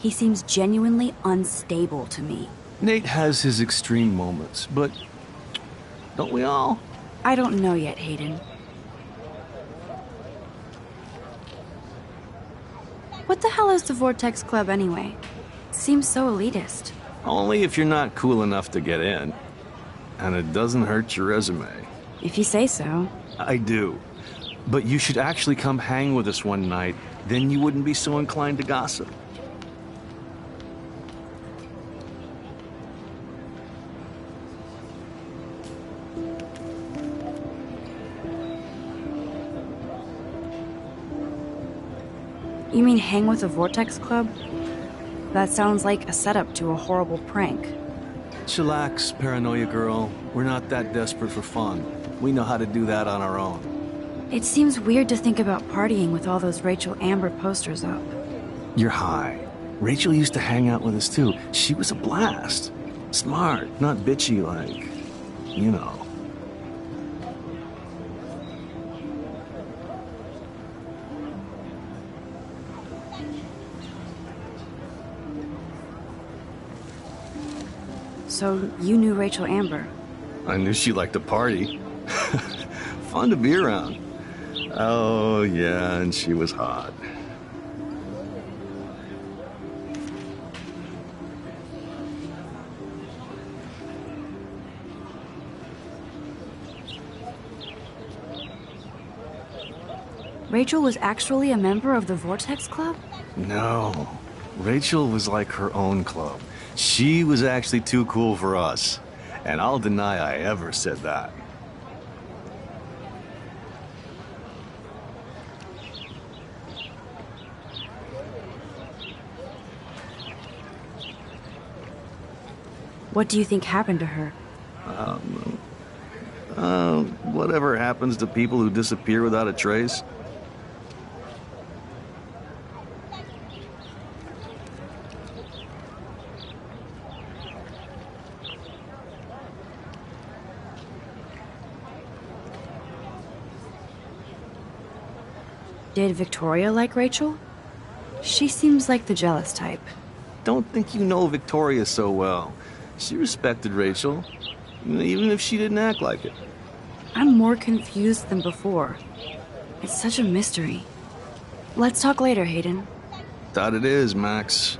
He seems genuinely unstable to me. Nate has his extreme moments, but don't we all? I don't know yet, Hayden. What the hell is the Vortex Club anyway? It seems so elitist. Only if you're not cool enough to get in. And it doesn't hurt your resume. If you say so. I do. But you should actually come hang with us one night, then you wouldn't be so inclined to gossip. You mean hang with the Vortex Club? That sounds like a setup to a horrible prank. Chillax, paranoia girl. We're not that desperate for fun. We know how to do that on our own. It seems weird to think about partying with all those Rachel Amber posters up. You're high. Rachel used to hang out with us too. She was a blast. Smart, not bitchy like, you know. So you knew Rachel Amber? I knew she liked to party. Fun to be around. Oh, yeah, and she was hot. Rachel was actually a member of the Vortex Club? No. Rachel was like her own club. She was actually too cool for us. And I'll deny I ever said that. What do you think happened to her? Whatever happens to people who disappear without a trace. Did Victoria like Rachel? She seems like the jealous type. Don't think you know Victoria so well. She respected Rachel, even if she didn't act like it. I'm more confused than before. It's such a mystery. Let's talk later, Hayden. That it is, Max.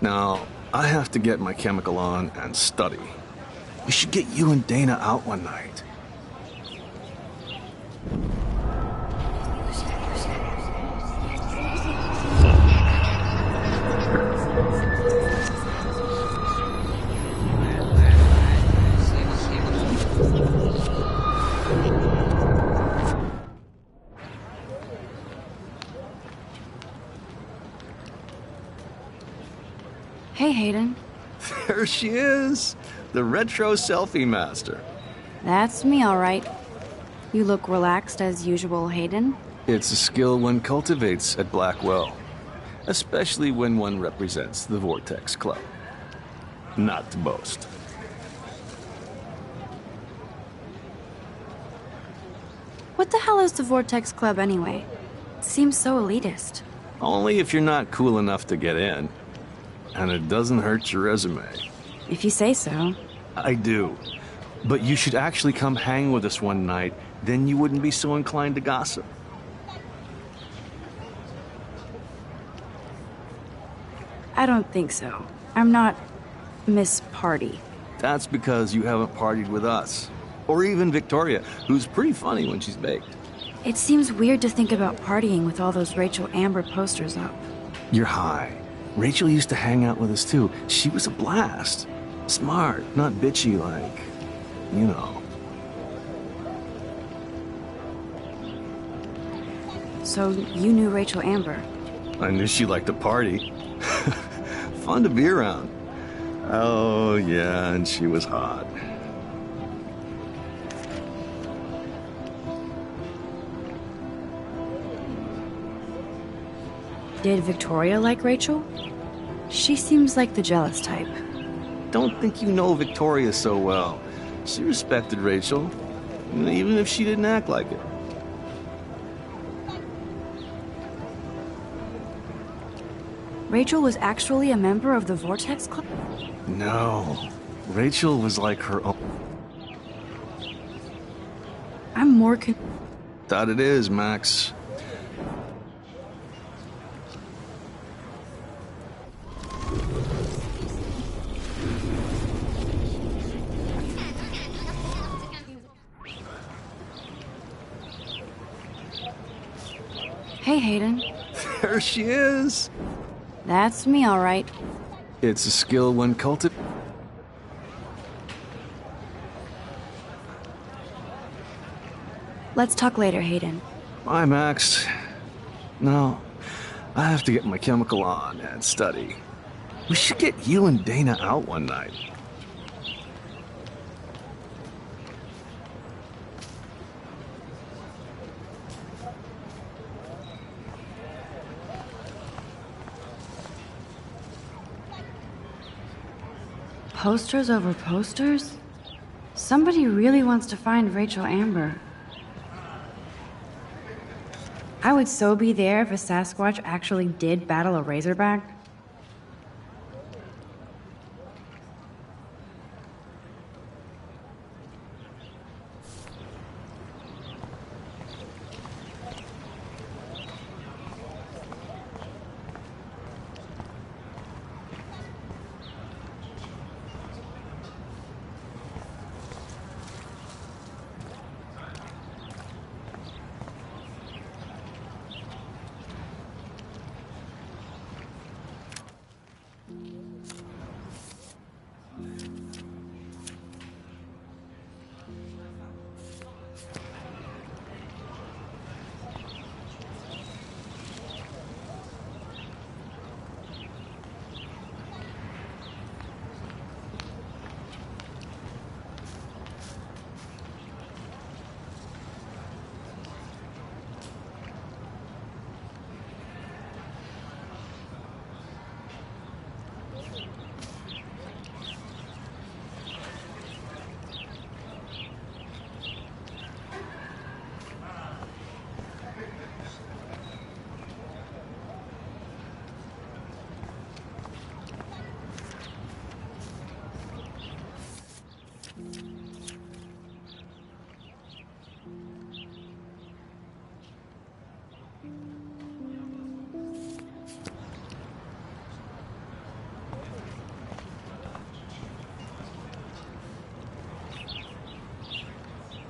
Now, I have to get my chemical on and study. We should get you and Dana out one night. Hey, Hayden. There she is, the retro selfie master. That's me, all right. You look relaxed as usual, Hayden. It's a skill one cultivates at Blackwell, especially when one represents the Vortex Club. Not to boast. What the hell is the Vortex Club anyway? It seems so elitist. Only if you're not cool enough to get in. And it doesn't hurt your resume. If you say so. I do. But you should actually come hang with us one night, then you wouldn't be so inclined to gossip. I don't think so. I'm not Miss Party. That's because you haven't partied with us. Or even Victoria, who's pretty funny when she's baked. It seems weird to think about partying with all those Rachel Amber posters up. You're high. Rachel used to hang out with us too. She was a blast. Smart, not bitchy like, you know. So you knew Rachel Amber? I knew she liked to party. Fun to be around. Oh, yeah, and she was hot. Did Victoria like Rachel? She seems like the jealous type. Don't think you know Victoria so well. She respected Rachel, even if she didn't act like it. Rachel was actually a member of the Vortex Club? No. Rachel was like her own. I'm more That it is, Max. Hey, Hayden. There she is. That's me, all right. It's a skill when cultivated. Let's talk later, Hayden. Bye, Max. No, I have to get my chemical on and study. We should get you and Dana out one night. Posters over posters? Somebody really wants to find Rachel Amber. I would so be there if a Sasquatch actually did battle a Razorback.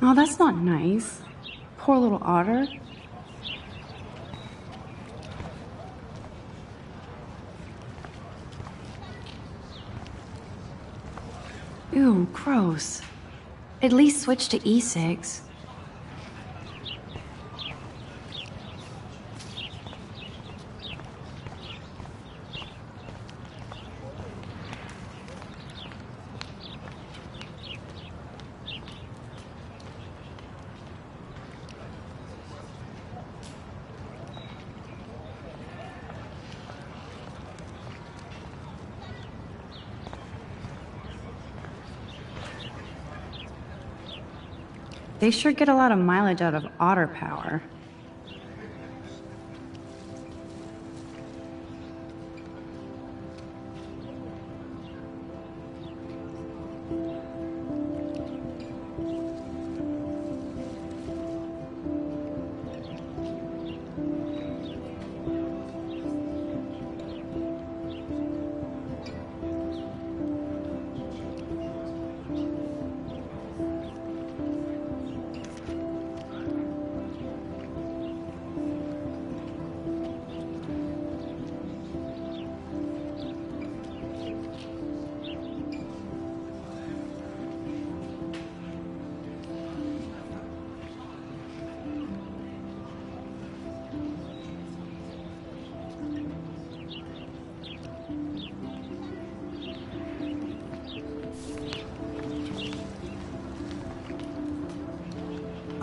Oh, that's not nice. Poor little otter. Ew, gross. At least switch to e-cigs. They sure get a lot of mileage out of otter power.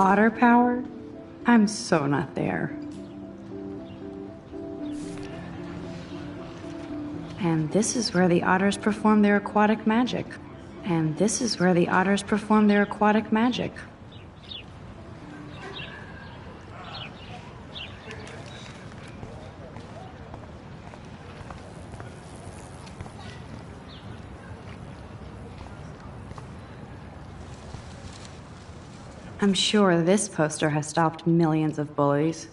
Otter power? I'm so not there. And this is where the otters perform their aquatic magic. And this is where the otters perform their aquatic magic. I'm sure this poster has stopped millions of bullies.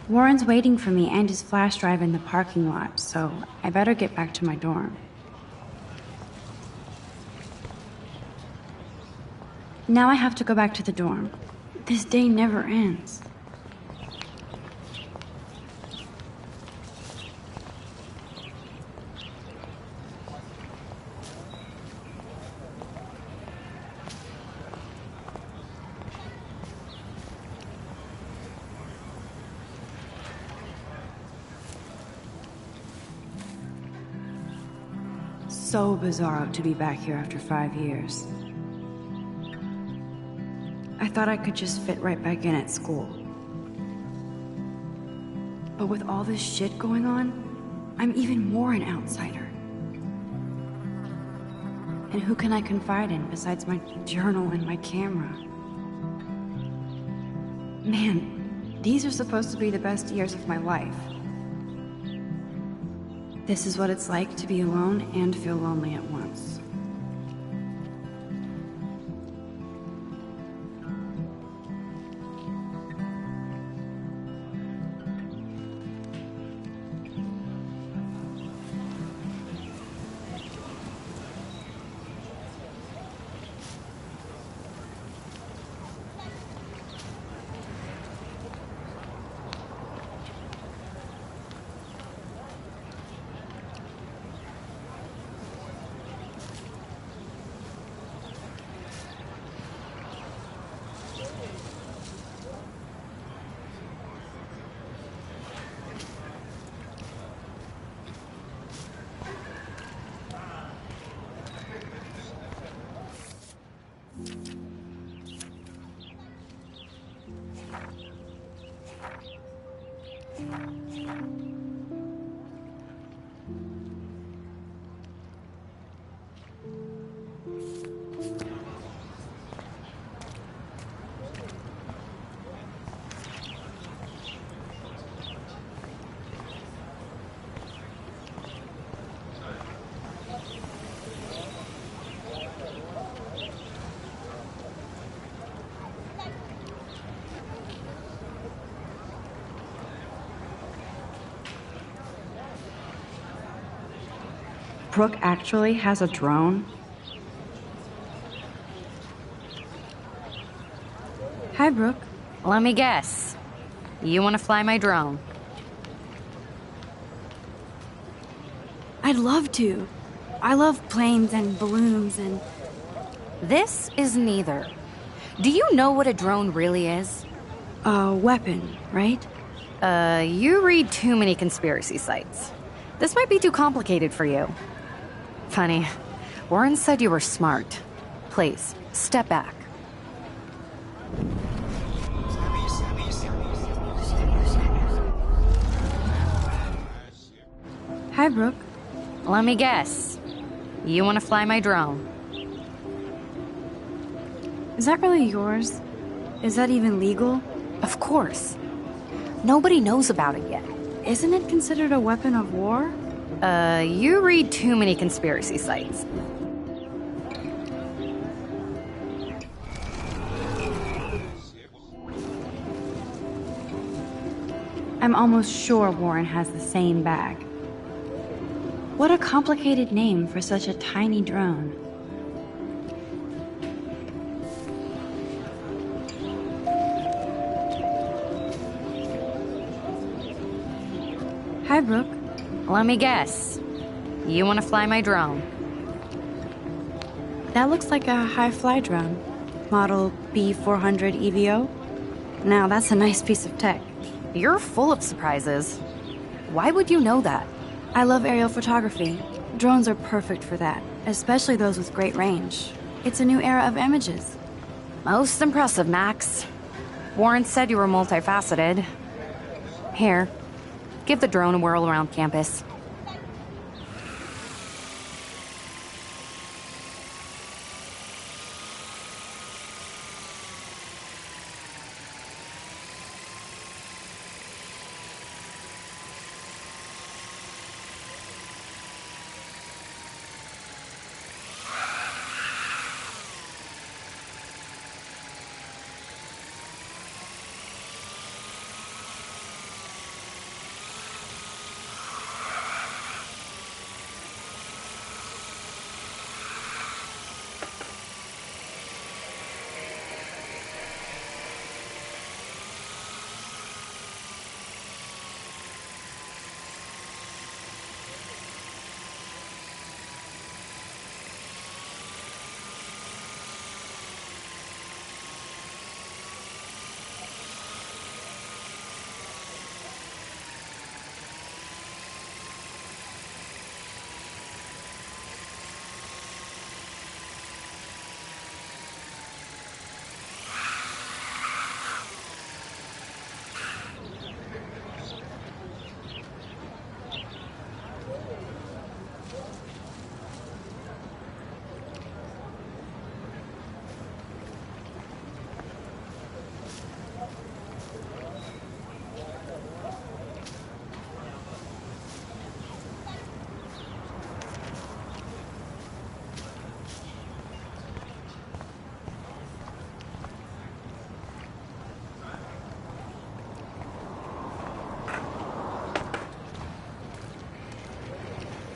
Warren's waiting for me and his flash drive in the parking lot, so I better get back to my dorm. Now I have to go back to the dorm. This day never ends. So bizarro to be back here after 5 years. I thought I could just fit right back in at school. But with all this shit going on, I'm even more an outsider. And who can I confide in besides my journal and my camera? Man, these are supposed to be the best years of my life. This is what it's like to be alone and feel lonely at once. Brooke actually has a drone? Hi, Brooke. Let me guess. You want to fly my drone? I'd love to. I love planes and balloons and... This is neither. Do you know what a drone really is? A weapon, right? You read too many conspiracy sites. This might be too complicated for you. Funny. Warren said you were smart. Please, step back. Hi, Brooke. Let me guess. You want to fly my drone? Is that really yours? Is that even legal? Of course. Nobody knows about it yet. Isn't it considered a weapon of war? You read too many conspiracy sites. I'm almost sure Warren has the same bag. What a complicated name for such a tiny drone. Hi, Brooke. Let me guess. You want to fly my drone? That looks like a high-fly drone. Model B400 EVO. Now, that's a nice piece of tech. You're full of surprises. Why would you know that? I love aerial photography. Drones are perfect for that, especially those with great range. It's a new era of images. Most impressive, Max. Warren said you were multifaceted. Here, give the drone a whirl around campus.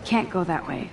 Can't go that way.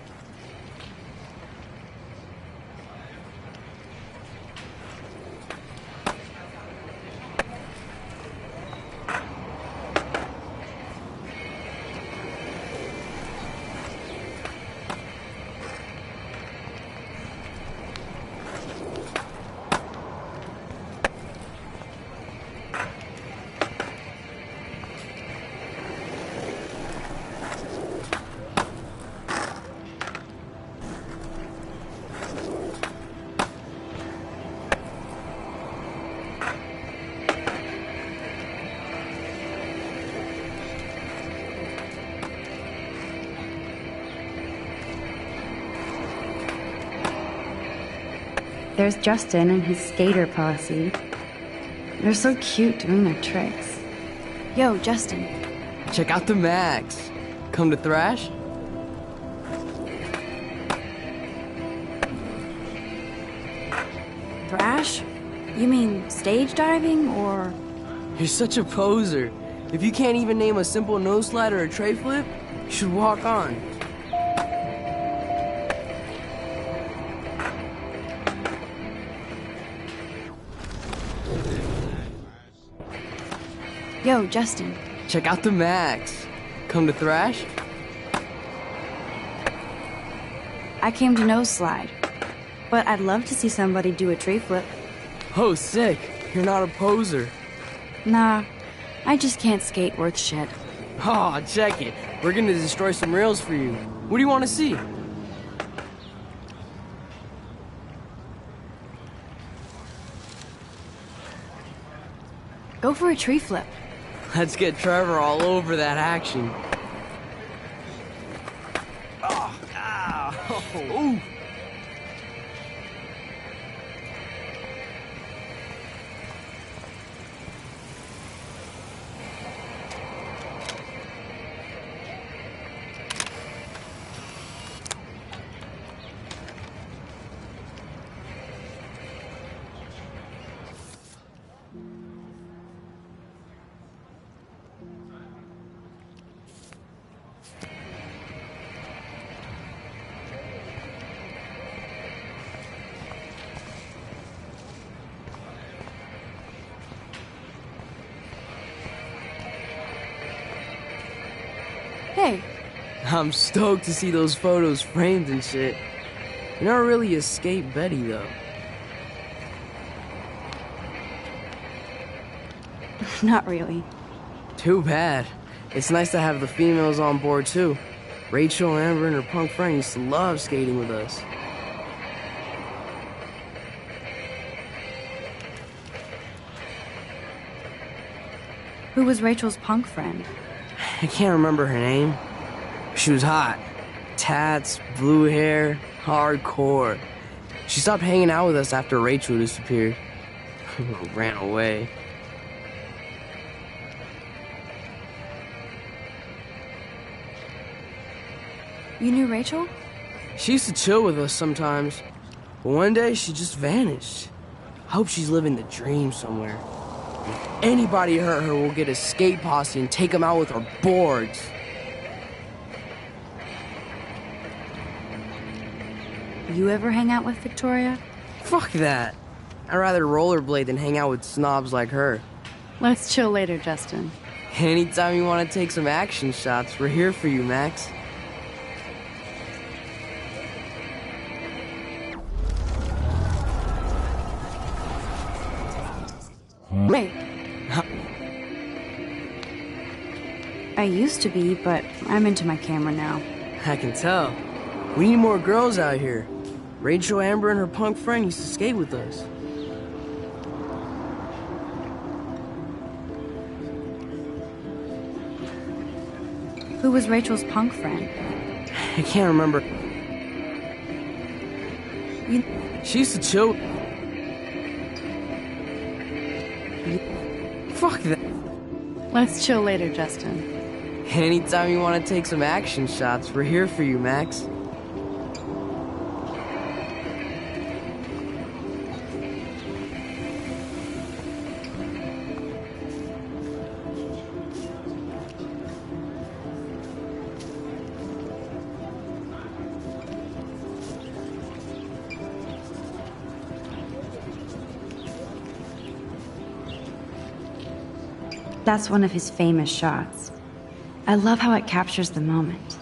There's Justin and his skater posse. They're so cute doing their tricks. Yo, Justin. Check out the Max. Come to thrash? Thrash? You mean stage diving, or...? You're such a poser. If you can't even name a simple nose slide or a tray flip, you should walk on. Yo, Justin. Check out the Max. Come to thrash? I came to nose slide, but I'd love to see somebody do a tray flip. Oh, sick. You're not a poser. Nah, I just can't skate worth shit. Oh, check it. We're gonna destroy some rails for you. What do you want to see? Go for a tree flip. Let's get Trevor all over that action. Oh, ow. Ooh. Hey, I'm stoked to see those photos framed and shit. You never really escaped Betty, though. Not really. Too bad. It's nice to have the females on board, too. Rachel, Amber, and her punk friend used to love skating with us. Who was Rachel's punk friend? I can't remember her name. She was hot. Tats, blue hair, hardcore. She stopped hanging out with us after Rachel disappeared. Ran away. You knew Rachel? She used to chill with us sometimes. But one day, she just vanished. I hope she's living the dream somewhere. If anybody hurt her, we'll get a skate posse and take them out with our boards. You ever hang out with Victoria? Fuck that. I'd rather rollerblade than hang out with snobs like her. Let's chill later, Justin. Anytime you want to take some action shots, we're here for you, Max. Wait. I used to be, but I'm into my camera now. I can tell. We need more girls out here. Rachel, Amber, and her punk friend used to skate with us. Who was Rachel's punk friend? I can't remember. She used to chill. Fuck that. Let's chill later, Justin. Anytime you want to take some action shots, we're here for you, Max. That's one of his famous shots. I love how it captures the moment.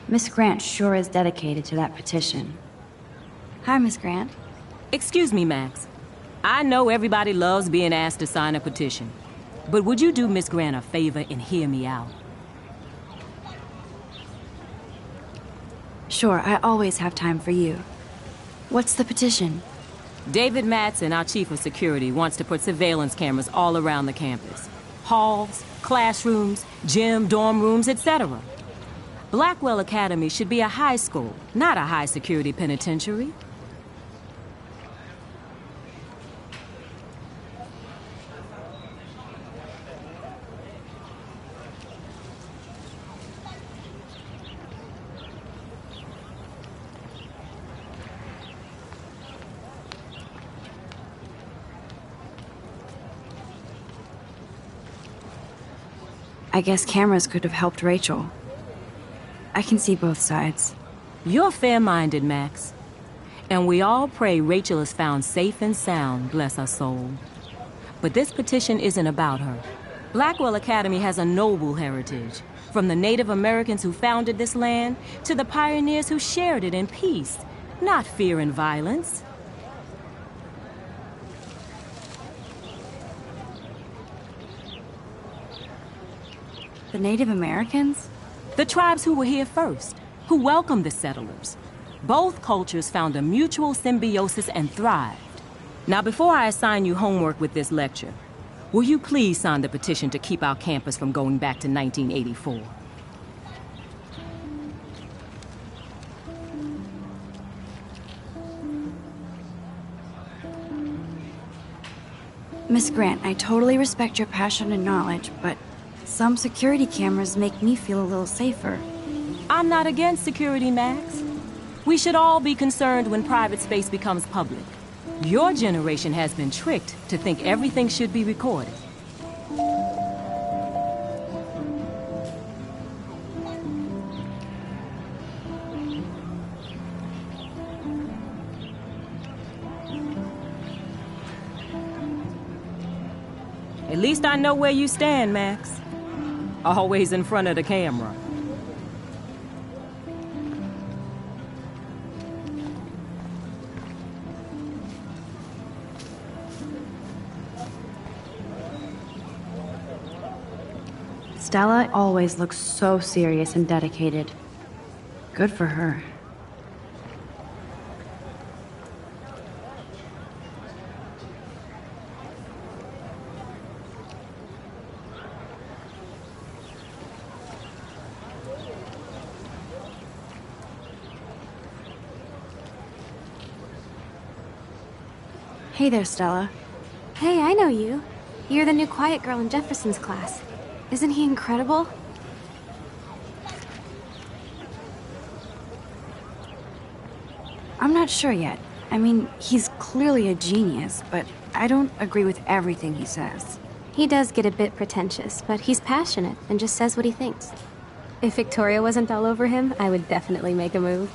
Miss Grant sure is dedicated to that petition. Hi, Miss Grant. Excuse me, Max. I know everybody loves being asked to sign a petition, but would you do Miss Grant a favor and hear me out? Sure, I always have time for you. What's the petition? David Matson, our chief of security, wants to put surveillance cameras all around the campus. Halls, classrooms, gym, dorm rooms, etc. Blackwell Academy should be a high school, not a high-security penitentiary. I guess cameras could have helped Rachel. I can see both sides. You're fair-minded, Max. And we all pray Rachel is found safe and sound, bless her soul. But this petition isn't about her. Blackwell Academy has a noble heritage, from the Native Americans who founded this land to the pioneers who shared it in peace, not fear and violence. The Native Americans? The tribes who were here first, who welcomed the settlers. Both cultures found a mutual symbiosis and thrived. Now, before I assign you homework with this lecture, will you please sign the petition to keep our campus from going back to 1984? Miss Grant, I totally respect your passion and knowledge, but some security cameras make me feel a little safer. I'm not against security, Max. We should all be concerned when private space becomes public. Your generation has been tricked to think everything should be recorded. At least I know where you stand, Max. Always in front of the camera. Stella always looks so serious and dedicated. Good for her. Hey there, Stella. Hey, I know you. You're the new quiet girl in Jefferson's class. Isn't he incredible? I'm not sure yet. I mean, he's clearly a genius, but I don't agree with everything he says. He does get a bit pretentious, but he's passionate and just says what he thinks. If Victoria wasn't all over him, I would definitely make a move.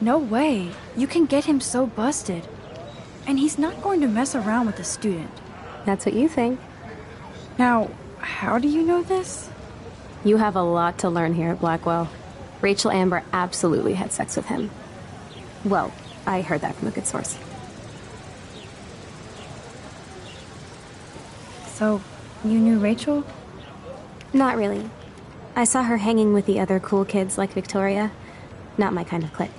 No way. You can get him so busted. And he's not going to mess around with a student. That's what you think. Now, how do you know this? You have a lot to learn here at Blackwell. Rachel Amber absolutely had sex with him. Well, I heard that from a good source. So, you knew Rachel? Not really. I saw her hanging with the other cool kids like Victoria. Not my kind of clique.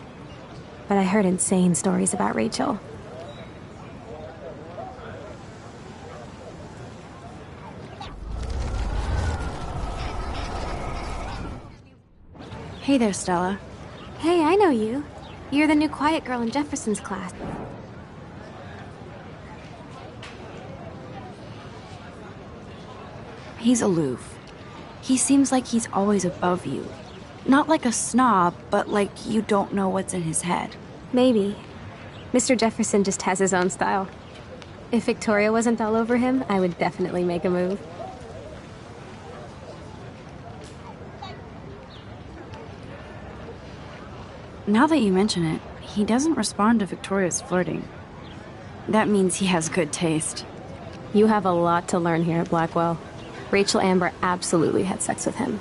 But I heard insane stories about Rachel. Hey there, Stella. Hey, I know you. You're the new quiet girl in Jefferson's class. He's aloof. He seems like he's always above you. Not like a snob, but like you don't know what's in his head. Maybe. Mr. Jefferson just has his own style. If Victoria wasn't all over him, I would definitely make a move. Now that you mention it, he doesn't respond to Victoria's flirting. That means he has good taste. You have a lot to learn here at Blackwell. Rachel Amber absolutely had sex with him.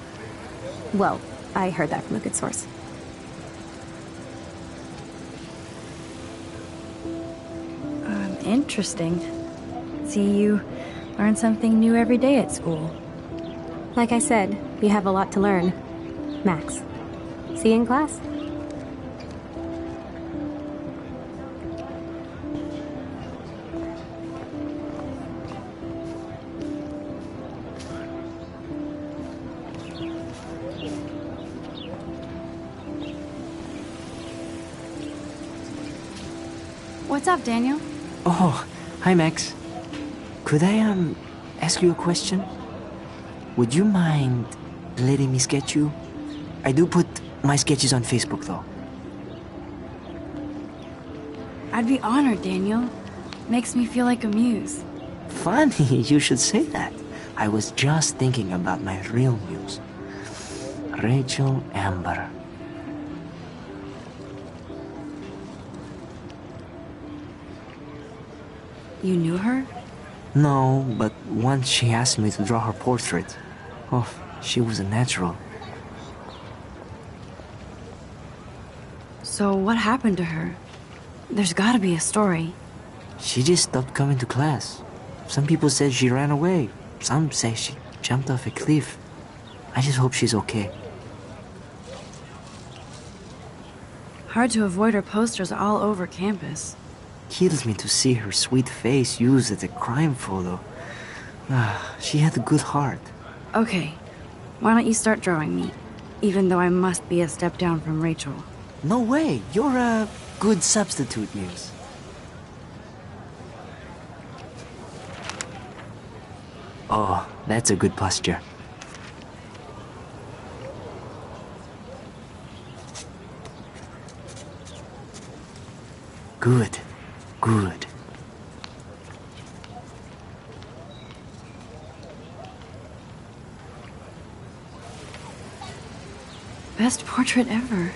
Well, I heard that from a good source. Interesting. See, you learn something new every day at school. Like I said, you have a lot to learn. Max. See you in class. What's up, Daniel? Oh, hi, Max. Could I, ask you a question? Would you mind letting me sketch you? I do put my sketches on Facebook, though. I'd be honored, Daniel. Makes me feel like a muse. Funny you should say that. I was just thinking about my real muse, Rachel Amber. You knew her? No, but once she asked me to draw her portrait. Oh, she was a natural. So what happened to her? There's gotta be a story. She just stopped coming to class. Some people said she ran away. Some say she jumped off a cliff. I just hope she's okay. Hard to avoid her posters all over campus. Kills me to see her sweet face used as a crime photo. She had a good heart. Okay, why don't you start drawing me? Even though I must be a step down from Rachel. No way, you're a good substitute, Muse. Oh, that's a good posture. Good, good. Best portrait ever.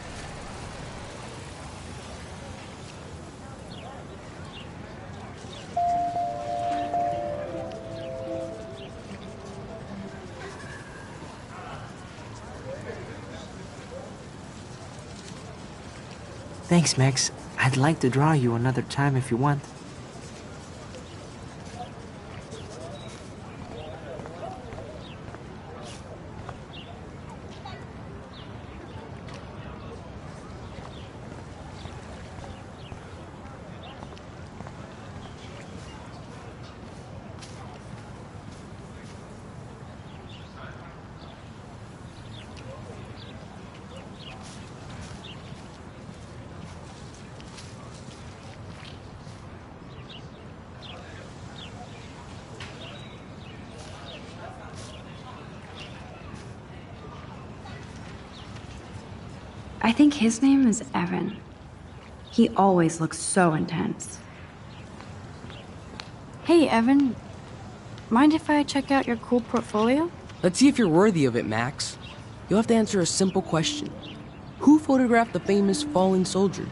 Thanks, Max. I'd like to draw you another time if you want. I think his name is Evan. He always looks so intense. Hey, Evan. Mind if I check out your cool portfolio? Let's see if you're worthy of it, Max. You'll have to answer a simple question. Who photographed the famous falling soldier?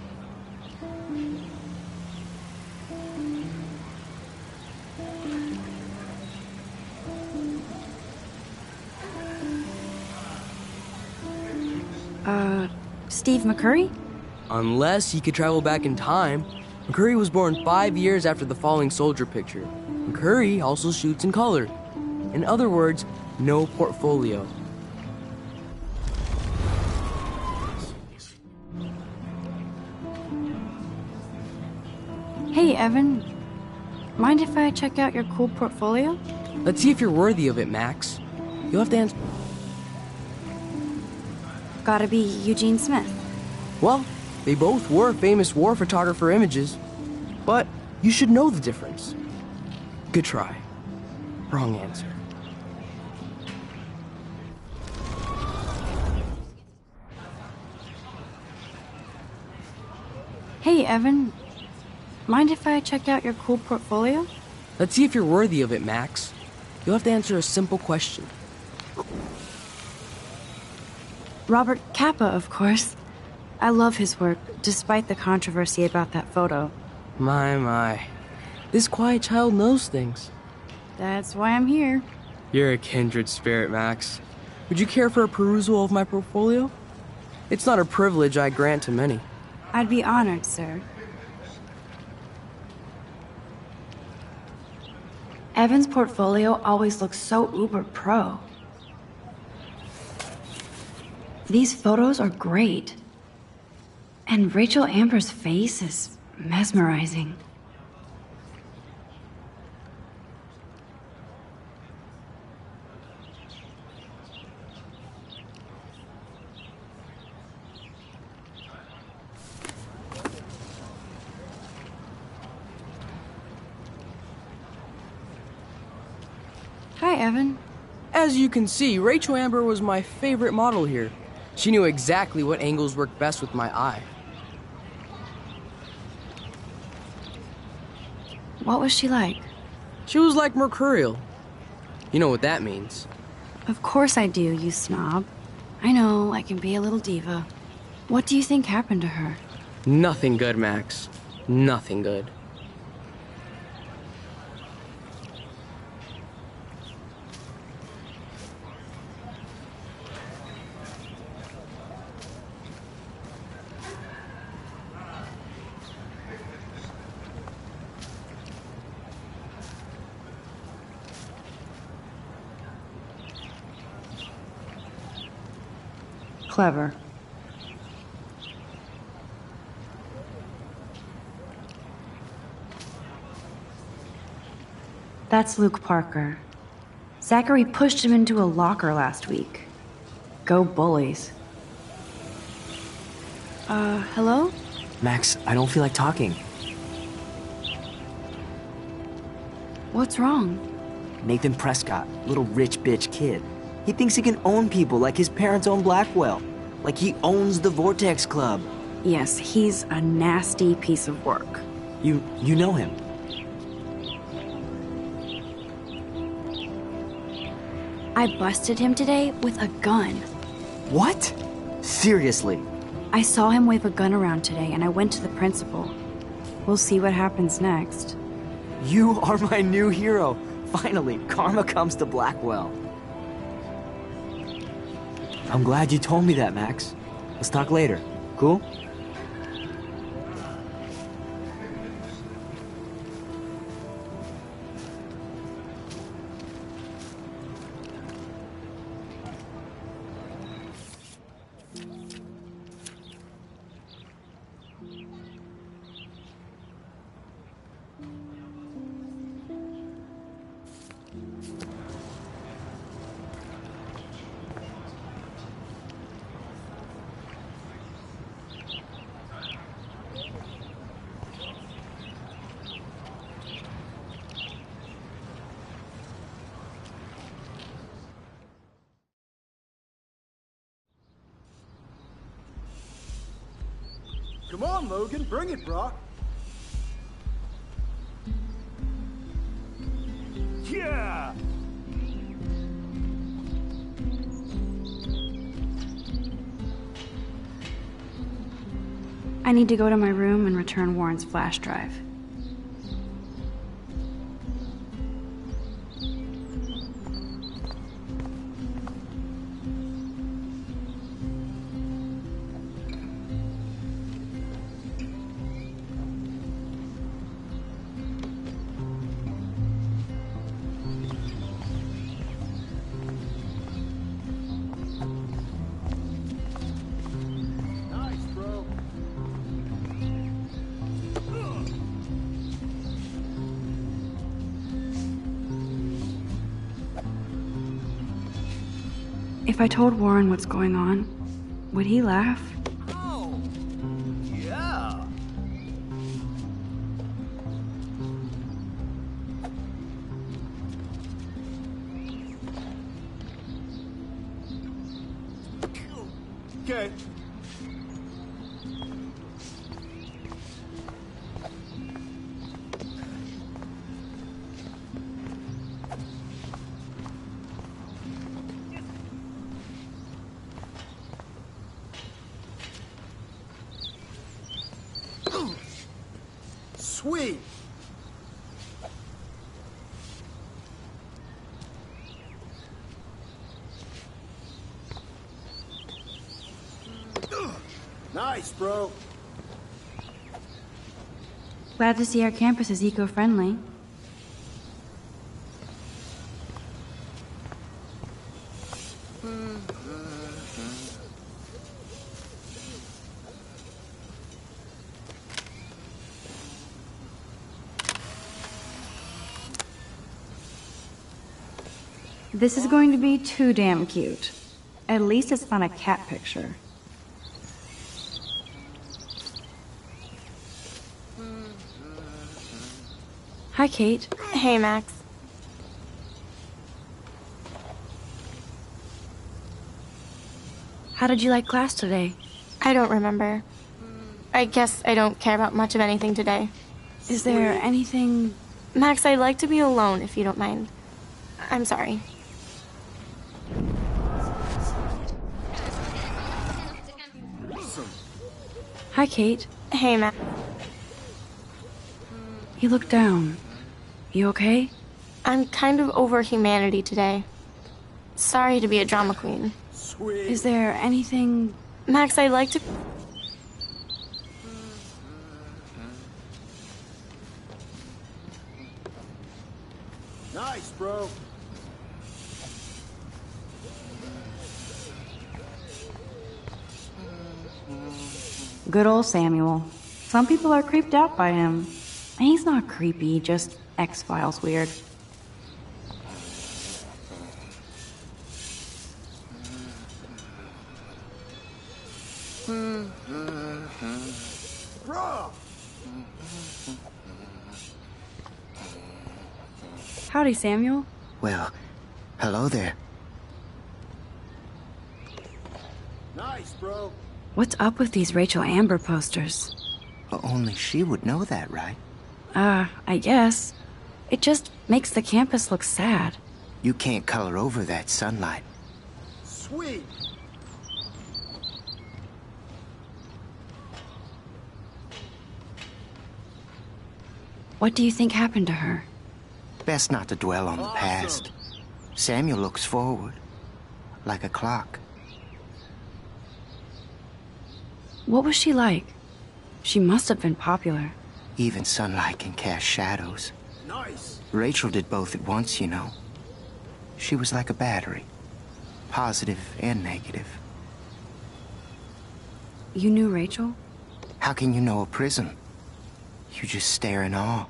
Steve McCurry? Unless he could travel back in time. McCurry was born 5 years after the falling soldier picture. McCurry also shoots in color. In other words, no portfolio. Hey, Evan. Mind if I check out your cool portfolio? Let's see if you're worthy of it, Max. You'll have to answer... Gotta be Eugene Smith. Well, they both were famous war photographer images. But you should know the difference. Good try. Wrong answer. Hey, Evan. Mind if I check out your cool portfolio? Let's see if you're worthy of it, Max. You'll have to answer a simple question. Robert Capa, of course. I love his work, despite the controversy about that photo. My. This quiet child knows things. That's why I'm here. You're a kindred spirit, Max. Would you care for a perusal of my portfolio? It's not a privilege I grant to many. I'd be honored, sir. Evan's portfolio always looks so uber pro. These photos are great. And Rachel Amber's face is mesmerizing. Hi, Evan. As you can see, Rachel Amber was my favorite model here. She knew exactly what angles worked best with my eye. What was she like? She was like mercurial. You know what that means. Of course I do, you snob. I know, I can be a little diva. What do you think happened to her? Nothing good, Max. Nothing good. Clever. That's Luke Parker. Zachary pushed him into a locker last week. Go bullies. Hello? Max, I don't feel like talking. What's wrong? Nathan Prescott, little rich bitch kid. He thinks he can own people like his parents own Blackwell. Like he owns the Vortex Club. Yes, he's a nasty piece of work. You know him. I busted him today with a gun. What? Seriously? I saw him wave a gun around today and I went to the principal. We'll see what happens next. You are my new hero. Finally, karma comes to Blackwell. I'm glad you told me that, Max. Let's talk later. Cool? Come on, Logan, bring it, brah. Yeah! I need to go to my room and return Warren's flash drive. If I told Warren what's going on, would he laugh? Oh! Yeah! Okay. Sweet! Nice, bro. Glad to see our campus is eco-friendly. This is going to be too damn cute. At least it's not a cat picture. Hi, Kate. Hey, Max. How did you like class today? I don't remember. I guess I don't care about much of anything today. Is there anything Max, I'd like to be alone if you don't mind. I'm sorry. Hi, Kate. Hey, Max. You look down. You okay? I'm kind of over humanity today. Sorry to be a drama queen. Is there anything... Max, I'd like to... Nice, bro. Good old Samuel. Some people are creeped out by him. And he's not creepy, just X-Files weird. Bro! Howdy, Samuel. Well, hello there. Nice, bro. What's up with these Rachel Amber posters? Only she would know that, right? I guess. It just makes the campus look sad. You can't color over that sunlight. Sweet. What do you think happened to her? Best not to dwell on the past. Samuel looks forward, like a clock. What was she like? She must have been popular. Even sunlight can cast shadows. Nice. Rachel did both at once, you know. She was like a battery, positive and negative. You knew Rachel? How can you know a prism? You just stare in awe.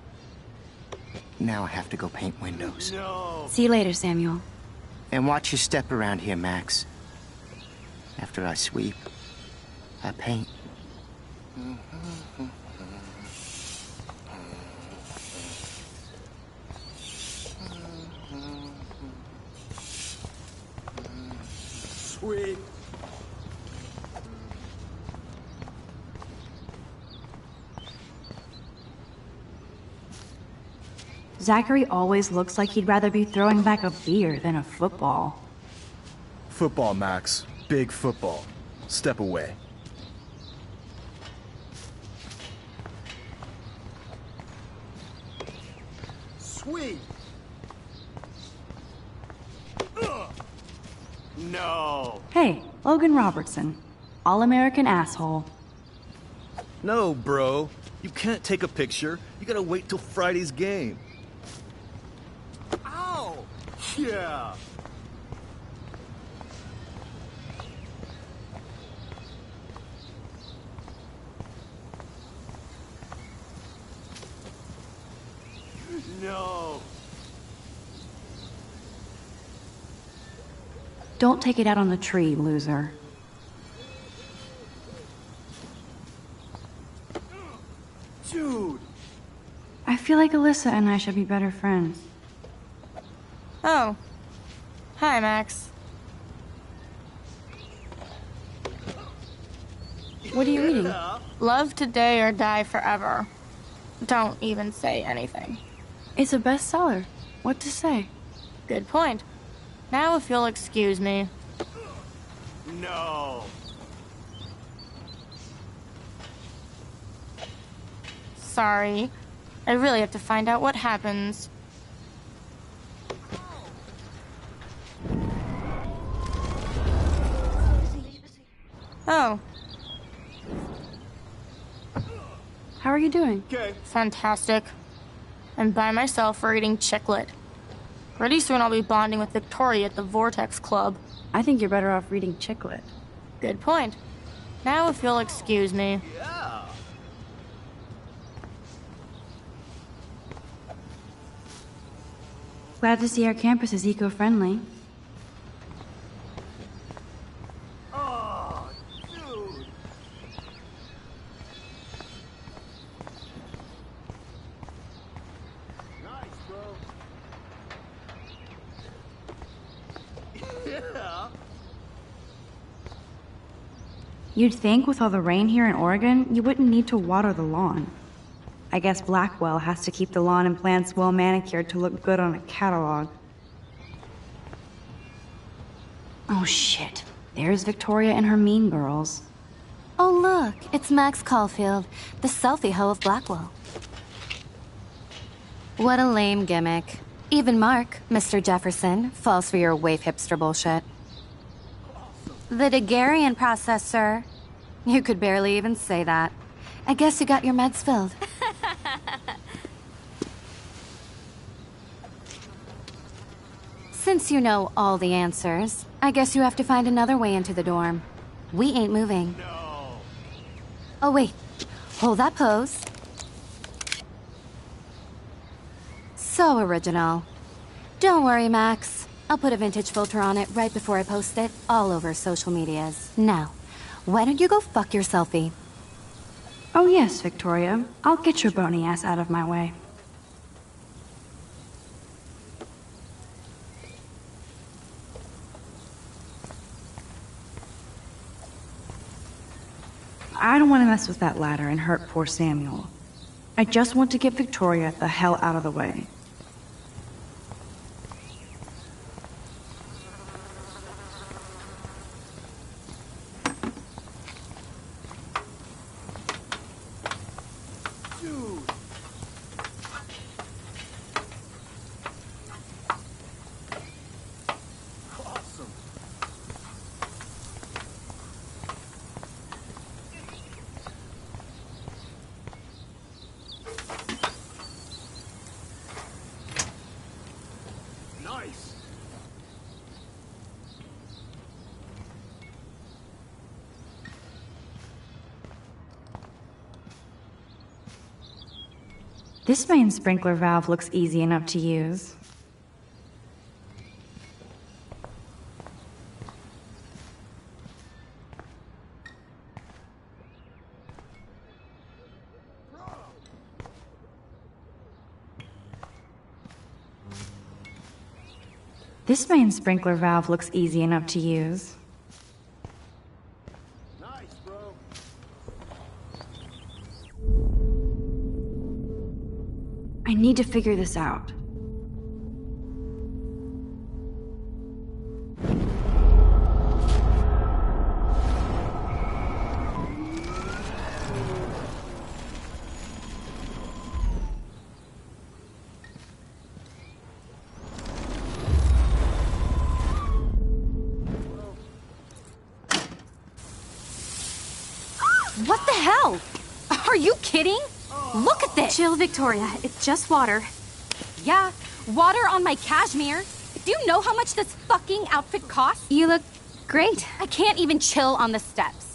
Now I have to go paint windows. No. See you later, Samuel. And watch your step around here, Max. After I sweep, I paint. Sweet. Zachary always looks like he'd rather be throwing back a beer than a football. Football, Max. Big football. Step away. Sweet. No. Hey, Logan Robertson. All-American asshole. No, bro. You can't take a picture. You gotta wait till Friday's game. Ow. Yeah. No. Don't take it out on the tree, loser. Dude. I feel like Alyssa and I should be better friends. Oh. Hi, Max. What are you reading? Love today or die forever. Don't even say anything. It's a bestseller. What to say? Good point. Now if you'll excuse me. No. Sorry. I really have to find out what happens. Oh. How are you doing? Okay. Fantastic. I'm by myself reading Chicklet. Pretty soon I'll be bonding with Victoria at the Vortex Club. I think you're better off reading Chicklet. Good point. Now if you'll excuse me. Yeah. Glad to see our campus is eco-friendly. Oh, dude. Nice, bro. Yeah. You'd think with all the rain here in Oregon, you wouldn't need to water the lawn. I guess Blackwell has to keep the lawn and plants well manicured to look good on a catalog. Oh shit. There's Victoria and her mean girls. Oh look, it's Max Caulfield, the selfie hoe of Blackwell. What a lame gimmick. Even Mark, Mr. Jefferson, falls for your waif hipster bullshit. The Daguerrean process, sir. You could barely even say that. I guess you got your meds filled. Since you know all the answers, I guess you have to find another way into the dorm. We ain't moving. No. Oh, wait. Hold that pose. So original. Don't worry, Max. I'll put a vintage filter on it right before I post it all over social medias. Now, why don't you go fuck your selfie? Oh yes, Victoria. I'll get your bony ass out of my way. I don't want to mess with that ladder and hurt poor Samuel. I just want to get Victoria the hell out of the way. This main sprinkler valve looks easy enough to use. This main sprinkler valve looks easy enough to use. Nice, bro. I need to figure this out. What the hell? Are you kidding? Look at this! Chill, Victoria. It's just water. Yeah, water on my cashmere. Do you know how much this fucking outfit costs? You look great. I can't even chill on the steps.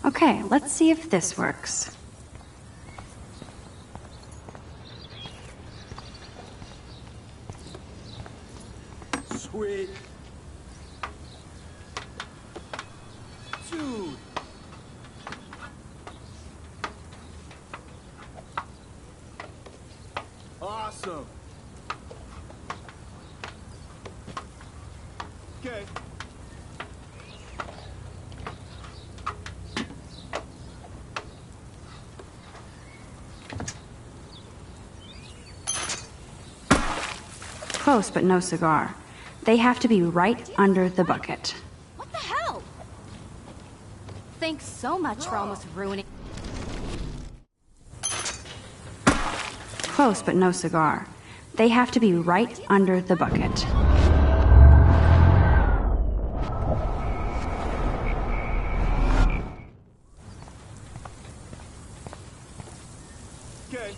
Okay, let's see if this works. Sweet. Dude. Awesome. Okay. Close, but no cigar. They have to be right under the bucket. What the hell? Thanks so much for almost ruining... Close, but no cigar. They have to be right under the bucket. Okay.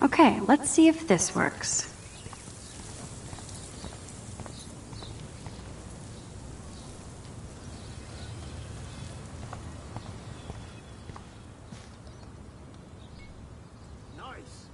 Okay, let's see if this works. Nice.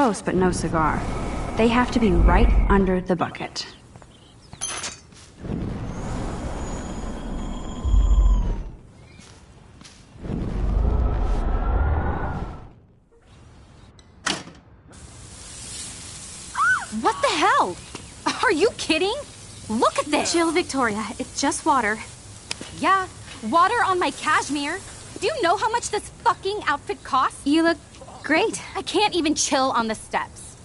toast, but no cigar. They have to be right under the bucket. What the hell? Are you kidding? Look at this! Chill, Victoria. It's just water. Yeah, water on my cashmere. Do you know how much this fucking outfit costs? You look great. I can't even chill on the steps.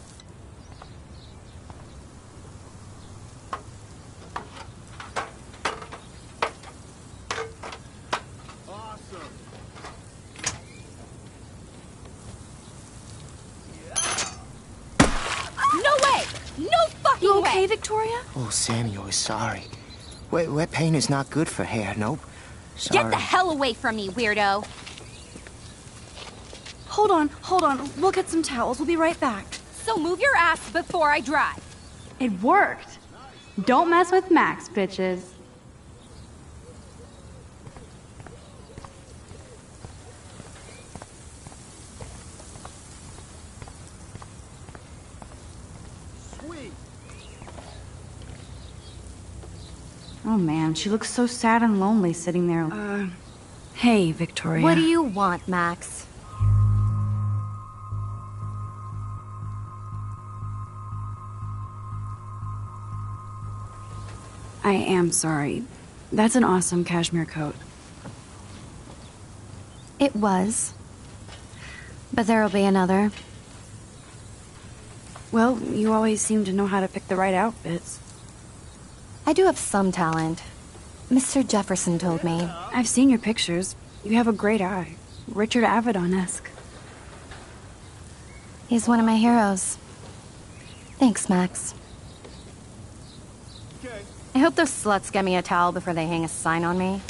Awesome. No way! No fucking You okay, way! Victoria? Oh, Samuel is sorry. Wet paint is not good for hair, nope. Sorry. Get the hell away from me, weirdo! Hold on. We'll get some towels. We'll be right back. So move your ass before I dry. It worked. Don't mess with Max, bitches. Sweet. Oh man, she looks so sad and lonely sitting there. Hey, Victoria. What do you want, Max? I am sorry. That's an awesome cashmere coat. It was. But there'll be another. Well, you always seem to know how to pick the right outfits. I do have some talent. Mr. Jefferson told me. I've seen your pictures. You have a great eye. Richard Avedon-esque. He's one of my heroes. Thanks, Max. Okay. I hope those sluts get me a towel before they hang a sign on me.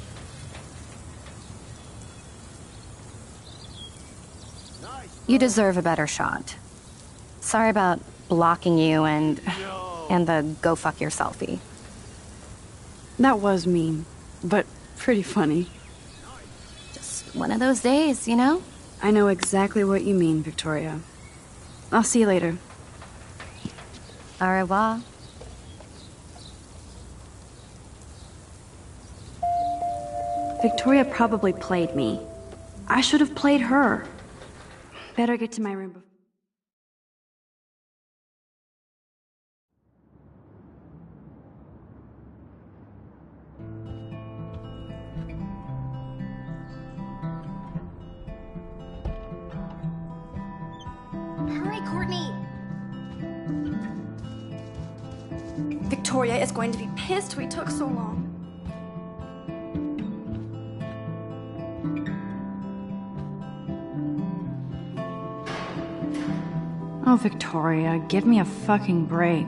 You deserve a better shot. Sorry about blocking you and the go fuck your selfie. That was mean, but pretty funny. Just one of those days, you know? I know exactly what you mean, Victoria. I'll see you later. Au revoir. Victoria probably played me. I should have played her. Better get to my room before. Hurry, Courtney! Victoria is going to be pissed we took so long. Oh, Victoria, give me a fucking break.